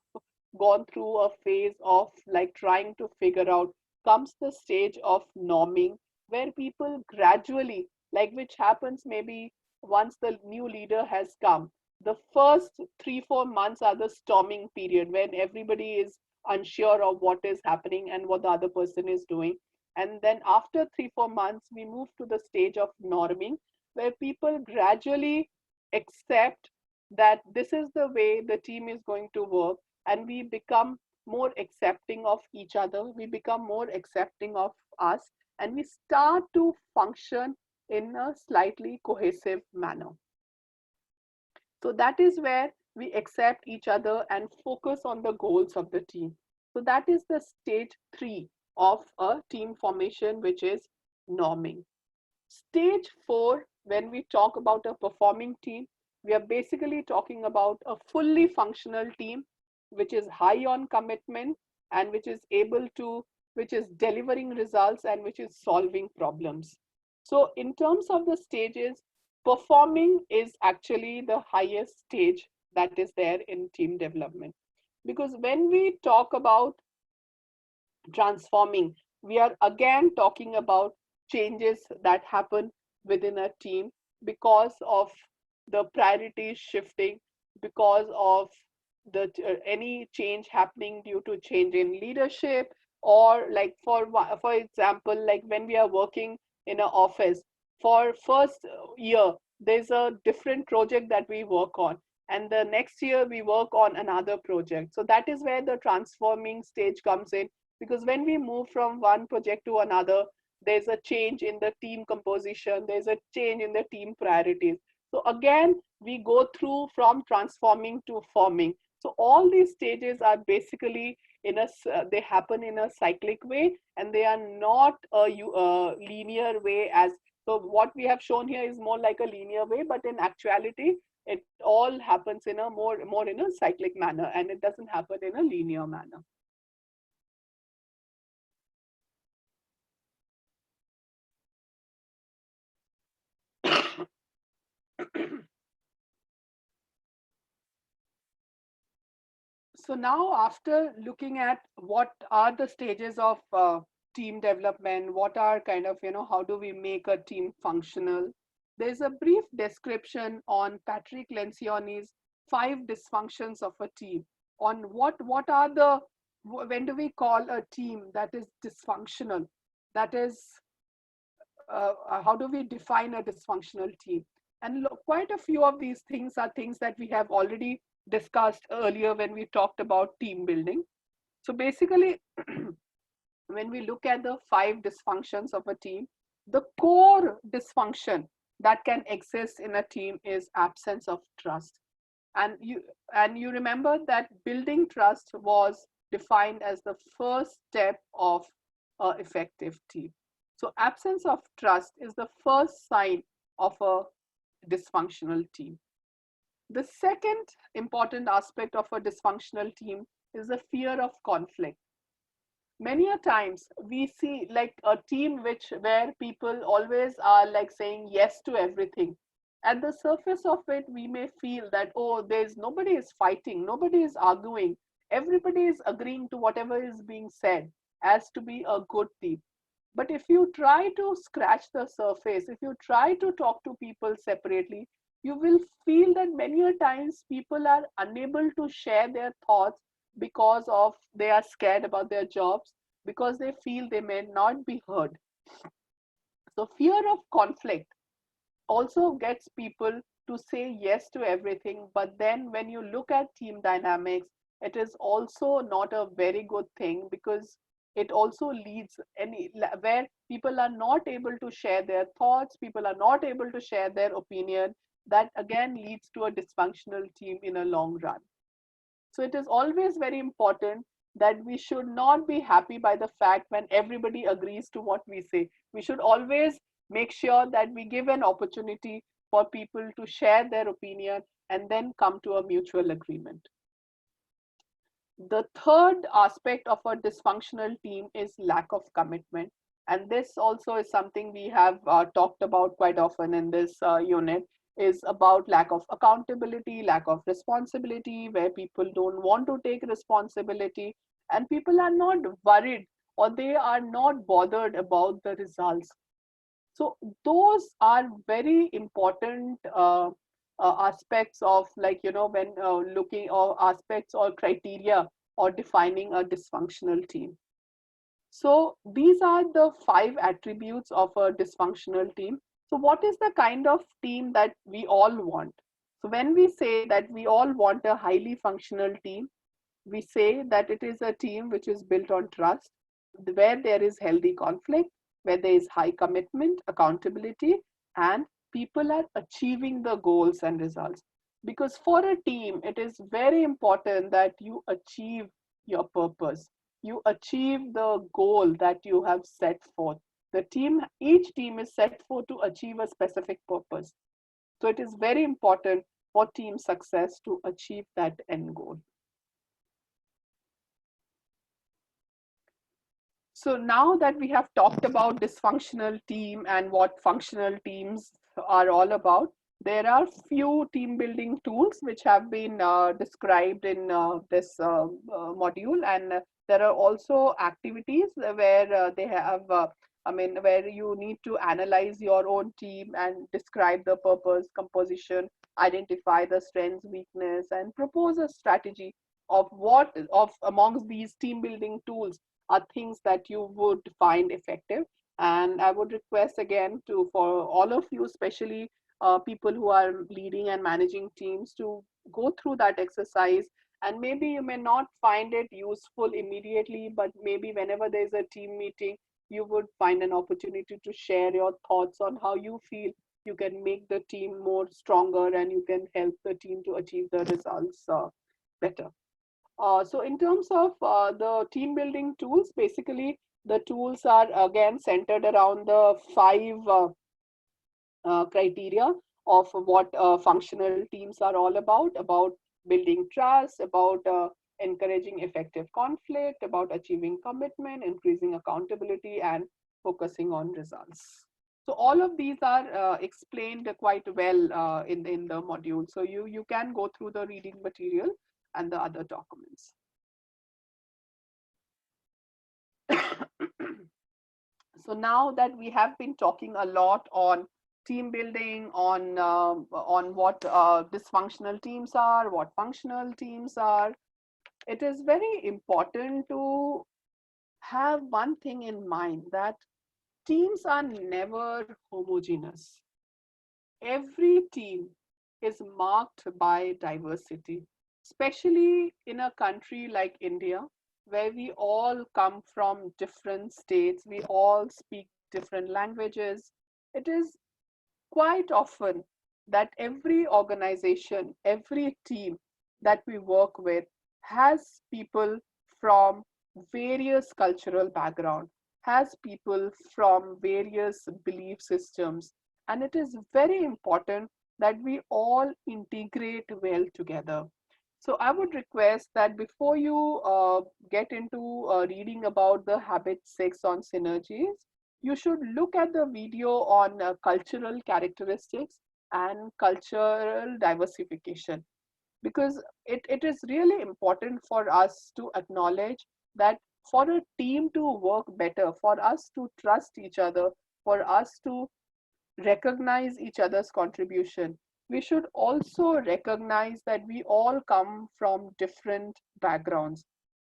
gone through a phase of like trying to figure out, comes the stage of norming, where people gradually, like which happens maybe once the new leader has come. The first 3 4 months are the storming period when everybody is unsure of what is happening and what the other person is doing. And then after 3-4 months, we move to the stage of norming, where people gradually accept that this is the way the team is going to work, and we become more accepting of each other, we become more accepting of us, and we start to function in a slightly cohesive manner. So that is where we accept each other and focus on the goals of the team. So that is the stage 3 of a team formation, which is norming. Stage 4, when we talk about a performing team, we are basically talking about a fully functional team, which is high on commitment and which is able to, which is delivering results and which is solving problems. So in terms of the stages, performing is actually the highest stage that is there in team development. Because when we talk about transforming, we are again talking about changes that happen within a team because of the priorities shifting, because of the any change happening due to change in leadership, or like for example, like when we are working in an office for first year, there's a different project that we work on, and the next year we work on another project. So that is where the transforming stage comes in, because when we move from one project to another, there's a change in the team composition, there's a change in the team priorities. So again, we go through from transforming to forming. So all these stages are basically they happen in a cyclic way, and they are not a linear way. As so what we have shown here is more like a linear way, but in actuality it all happens in a more in a cyclic manner, and it doesn't happen in a linear manner. So now, after looking at what are the stages of team development, what are kind of, how do we make a team functional? There's a brief description on Patrick Lencioni's 5 dysfunctions of a team. On what are the, when do we call a team that is dysfunctional? That is, how do we define a dysfunctional team? And quite a few of these things are things that we have already discussed earlier when we talked about team building. So basically, when we look at the 5 dysfunctions of a team, the core dysfunction that can exist in a team is absence of trust. And you remember that building trust was defined as the first step of an effective team. So absence of trust is the first sign of a dysfunctional team. The second important aspect of a dysfunctional team is the fear of conflict. Many a times we see like a team where people always are like saying yes to everything. At the surface of it, we may feel that, oh, there's nobody is fighting, nobody is arguing, everybody is agreeing to whatever is being said as to be a good team. But if you try to scratch the surface, if you try to talk to people separately, you will feel that many a times people are unable to share their thoughts because of they are scared about their jobs, because they feel they may not be heard. So fear of conflict also gets people to say yes to everything. But then when you look at team dynamics, it is also not a very good thing, because it also leads where people are not able to share their thoughts, people are not able to share their opinion. That again leads to a dysfunctional team in a long run. So it is always very important that we should not be happy by the fact when everybody agrees to what we say. We should always make sure that we give an opportunity for people to share their opinion and then come to a mutual agreement. The third aspect of a dysfunctional team is lack of commitment. And this also is something we have talked about quite often in this unit, is about lack of accountability, lack of responsibility, where people don't want to take responsibility, and people are not worried or they are not bothered about the results. So those are very important aspects of, like, when looking, or aspects or criteria or defining a dysfunctional team. So these are the 5 attributes of a dysfunctional team. So what is the kind of team that we all want? So when we say that we all want a highly functional team, we say that it is a team which is built on trust, where there is healthy conflict, where there is high commitment, accountability, and people are achieving the goals and results. Because for a team, it is very important that you achieve your purpose. You achieve the goal that you have set forth. Each team is set for to achieve a specific purpose. So it is very important for team success to achieve that end goal. So now that we have talked about dysfunctional team and what functional teams are all about, there are few team building tools which have been described in this module, and there are also activities where they have, where you need to analyze your own team and describe the purpose, composition, identify the strengths, weakness, and propose a strategy of what of amongst these team building tools are things that you would find effective. And I would request again to for all of you, especially people who are leading and managing teams, to go through that exercise. And maybe you may not find it useful immediately, but maybe whenever there's a team meeting, you would find an opportunity to share your thoughts on how you feel you can make the team more stronger and you can help the team to achieve the results better. So in terms of the team building tools, basically the tools are again centered around the 5 criteria of what functional teams are all about building trust, about encouraging effective conflict, about achieving commitment, increasing accountability, and focusing on results. So all of these are explained quite well in the module. So you can go through the reading material and the other documents. So now that we have been talking a lot on team building, on what dysfunctional teams are, what functional teams are, it is very important to have one thing in mind, that teams are never homogeneous. Every team is marked by diversity, especially in a country like India, where we all come from different states, we all speak different languages. It is quite often that every organization, every team that we work with has people from various cultural background, has people from various belief systems, and it is very important that we all integrate well together. So I would request that before you get into reading about the habit 6 on synergies, you should look at the video on cultural characteristics and cultural diversification, because it is really important for us to acknowledge that for a team to work better, for us to trust each other, for us to recognize each other's contribution, we should also recognize that we all come from different backgrounds.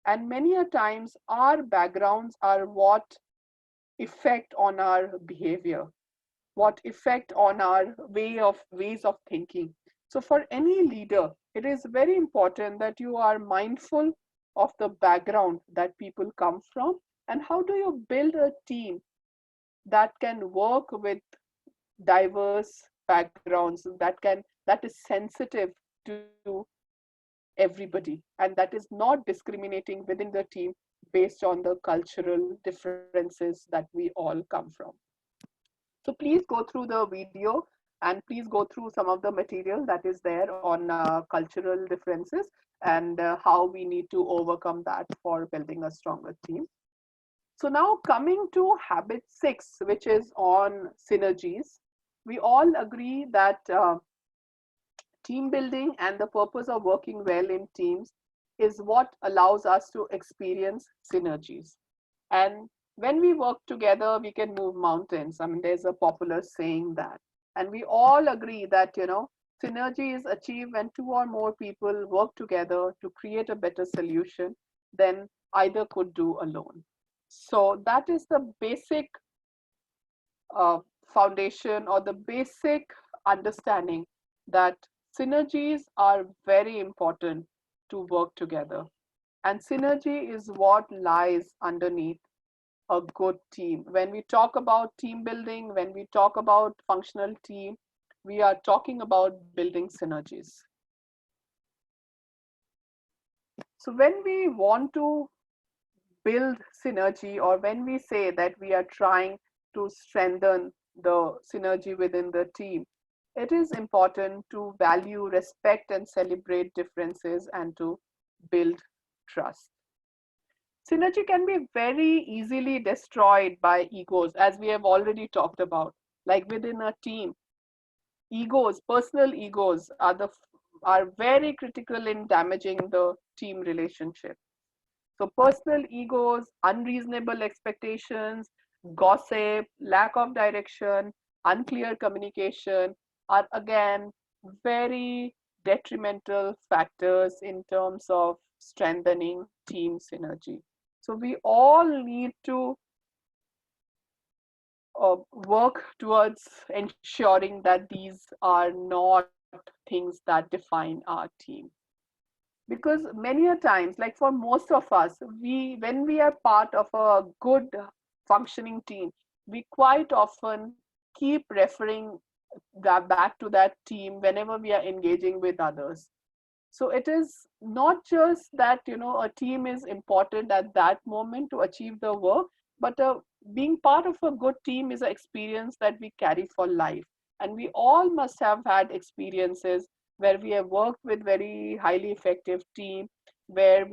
And many a times our backgrounds are what effect on our behavior, what effect on our ways of thinking. So for any leader, it is very important that you are mindful of the background that people come from, and how do you build a team that can work with diverse backgrounds, that is sensitive to everybody, and that is not discriminating within the team based on the cultural differences that we all come from. So please go through the video, and please go through some of the material that is there on cultural differences, and how we need to overcome that for building a stronger team. So now coming to habit 6, which is on synergies, we all agree that team building and the purpose of working well in teams is what allows us to experience synergies. And when we work together, we can move mountains. I mean, there's a popular saying that. And we all agree that, synergy is achieved when 2 or more people work together to create a better solution than either could do alone. So that is the basic uh, foundation or the basic understanding that synergies are very important to work together. And synergy is what lies underneath a good team. When we talk about team building, when we talk about functional team, we are talking about building synergies. So when we want to build synergy, or when we say that we are trying to strengthen the synergy within the team, it is important to value, respect, and celebrate differences and to build trust. Synergy can be very easily destroyed by egos, as we have already talked about. Like within a team, egos, personal egos, are very critical in damaging the team relationship. So personal egos, unreasonable expectations, gossip, lack of direction, unclear communication are again very detrimental factors in terms of strengthening team synergy. So we all need to work towards ensuring that these are not things that define our team. Because many a times, like for most of us, we when we are part of a good functioning team, we quite often keep referring back to that team whenever we are engaging with others. So it is not just that a team is important at that moment to achieve the work, but being part of a good team is an experience that we carry for life. And we all must have had experiences where we have worked with very highly effective team, where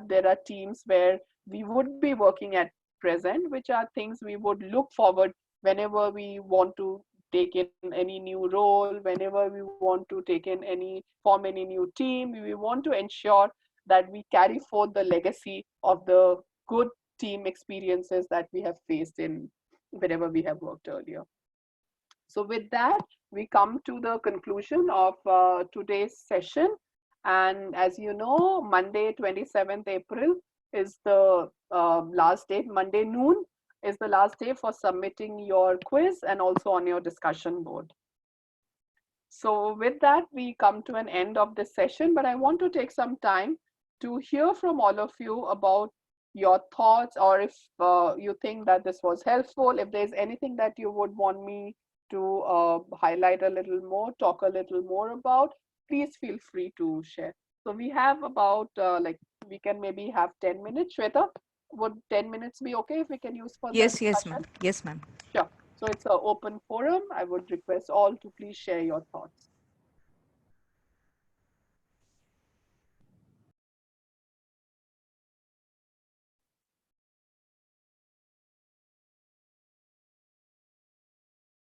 there are teams where we would be working at present, which are things we would look forward whenever we want to take in any new role, whenever we want to take in any form any new team. We want to ensure that we carry forth the legacy of the good team experiences that we have faced in wherever we have worked earlier. So with that, we come to the conclusion of today's session. And as you know, Monday, 27th April is the last date. Monday noon is the last day for submitting your quiz and also on your discussion board. So with that, we come to an end of this session, but I want to take some time to hear from all of you about your thoughts, or if you think that this was helpful, if there's anything that you would want me to highlight a little more, talk a little more about, please feel free to share. So we have about we can maybe have 10 minutes. Shweta, would 10 minutes be okay if we can use for the Yes, yes, discussion? ma'am. Yes, ma'am. Sure. So it's an open forum. I would request all to please share your thoughts.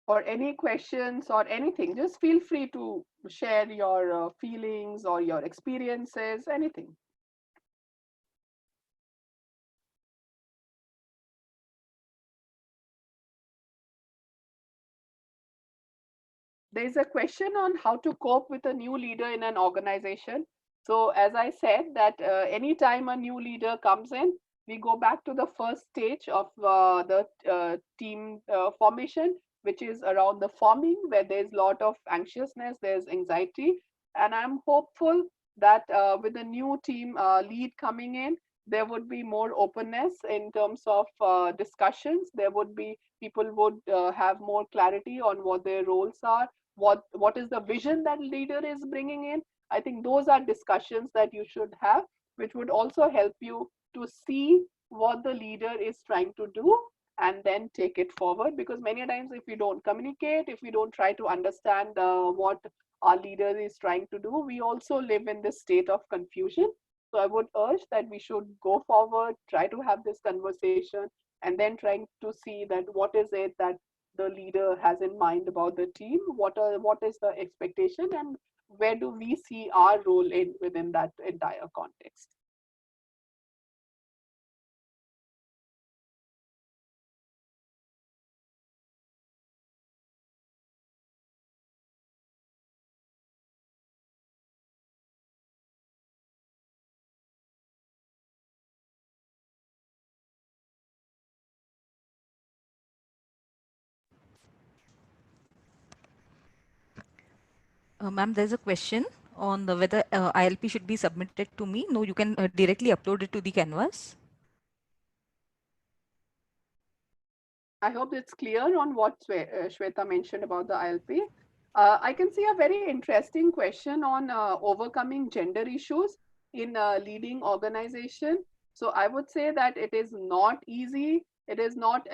Or any questions or anything, just feel free to share your feelings or your experiences, anything. There's a question on how to cope with a new leader in an organization. So as I said that anytime a new leader comes in, we go back to the first stage of the team formation, which is around the forming, where there's a lot of anxiousness, there's anxiety. And I'm hopeful that with the new team lead coming in, there would be more openness in terms of discussions. There would be people would have more clarity on what their roles are, what is the vision that leader is bringing in. I think those are discussions that you should have, which would also help you to see what the leader is trying to do and then take it forward. Because many times if we don't communicate, if we don't try to understand what our leader is trying to do, we also live in this state of confusion. So I would urge that we should go forward, try to have this conversation, and then trying to see that what is it that the leader has in mind about the team, what is the expectation, and where do we see our role in within that entire context. Ma'am, there's a question on the whether ILP should be submitted to me. No, you can directly upload it to the canvas. I hope it's clear on what Shweta mentioned about the ILP. I can see a very interesting question on overcoming gender issues in a leading organization. So I would say that it is not easy. It is not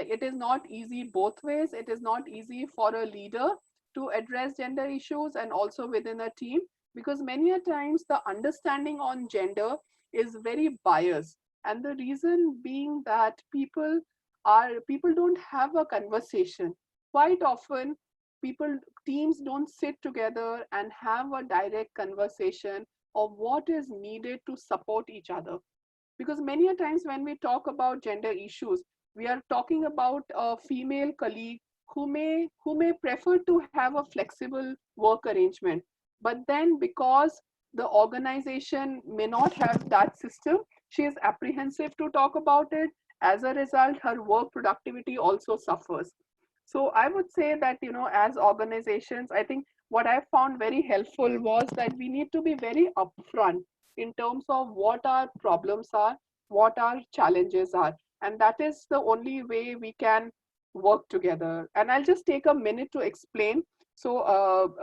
easy both ways. It is not easy for a leader to address gender issues and also within a team, because many a times the understanding on gender is very biased. And the reason being that people don't have a conversation. Quite often people teams don't sit together and have a direct conversation of what is needed to support each other, because many a times when we talk about gender issues, we are talking about a female colleague who may prefer to have a flexible work arrangement, but then because the organization may not have that system, she is apprehensive to talk about it. As a result, her work productivity also suffers. So I would say that, as organizations, I think what I found very helpful was that we need to be very upfront in terms of what our problems are, what our challenges are. And that is the only way we can work together. And I'll just take a minute to explain. So,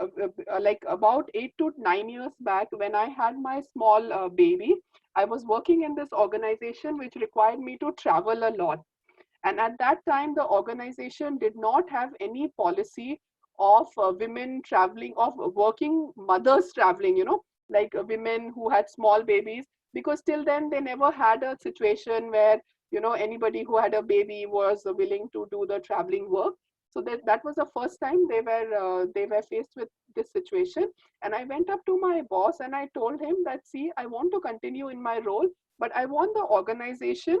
like about 8 to 9 years back, when I had my small baby, I was working in this organization which required me to travel a lot. And at that time, the organization did not have any policy of women traveling, of working mothers traveling, like women who had small babies, because till then they never had a situation where, anybody who had a baby was willing to do the traveling work. So that was the first time they were faced with this situation. And I went up to my boss and I told him that, see, I want to continue in my role, but I want the organization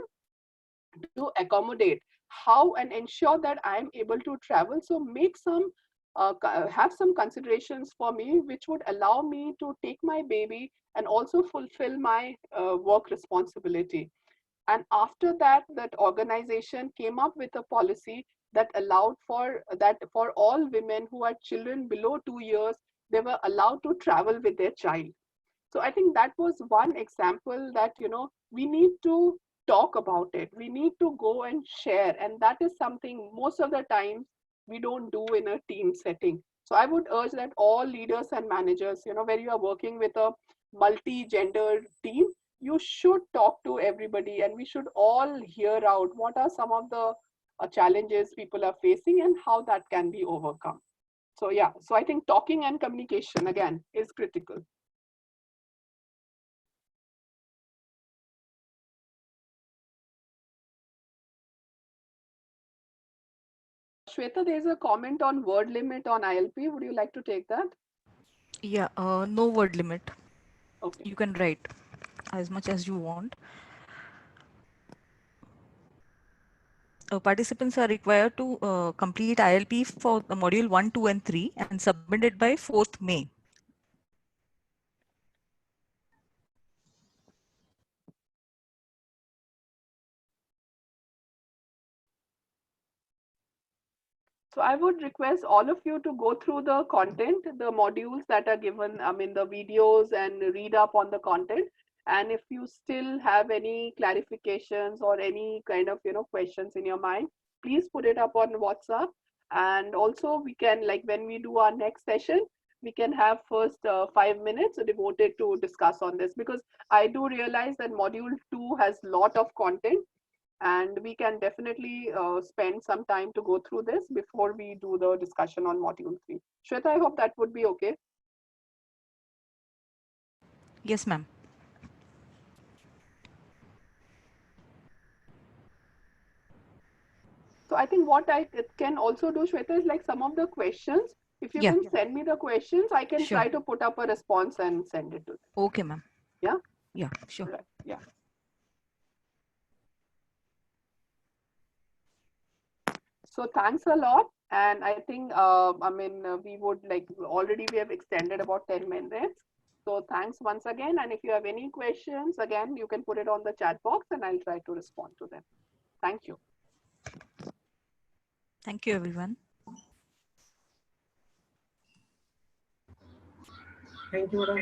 to accommodate how and ensure that I am able to travel. So make some have some considerations for me which would allow me to take my baby and also fulfill my work responsibility. And after that, that organization came up with a policy that allowed for all women who had children below 2 years, they were allowed to travel with their child. So I think that was one example that, we need to talk about it. We need to go and share. And that is something most of the times we don't do in a team setting. So I would urge that all leaders and managers, where you are working with a multi-gender team, you should talk to everybody and we should all hear out what are some of the challenges people are facing and how that can be overcome. So yeah, so I think talking and communication again is critical. Shweta, there's a comment on word limit on ILP. Would you like to take that? Yeah, no word limit. Okay. You can write as much as you want. Participants are required to complete ILP for the module 1, 2, and 3 and submit it by 4th May. So I would request all of you to go through the content, the modules that are given, I mean, the videos, and read up on the content. And if you still have any clarifications or any kind of, questions in your mind, please put it up on WhatsApp. And also we can, like when we do our next session, we can have first 5 minutes devoted to discuss on this, because I do realize that module 2 has lot of content and we can definitely spend some time to go through this before we do the discussion on module 3. Shweta, I hope that would be okay. Yes, ma'am. So I think what I can also do, Shweta, is like some of the questions, if you Yeah, can send me the questions, I can sure. try to put up a response and send it to them. Okay, ma'am. Yeah. Yeah, sure. Right. Yeah. So thanks a lot. And I think, I mean, we would like already we have extended about 10 minutes. So thanks once again. And if you have any questions, again, you can put it on the chat box and I'll try to respond to them. Thank you. Thank you, everyone. Thank you, madam.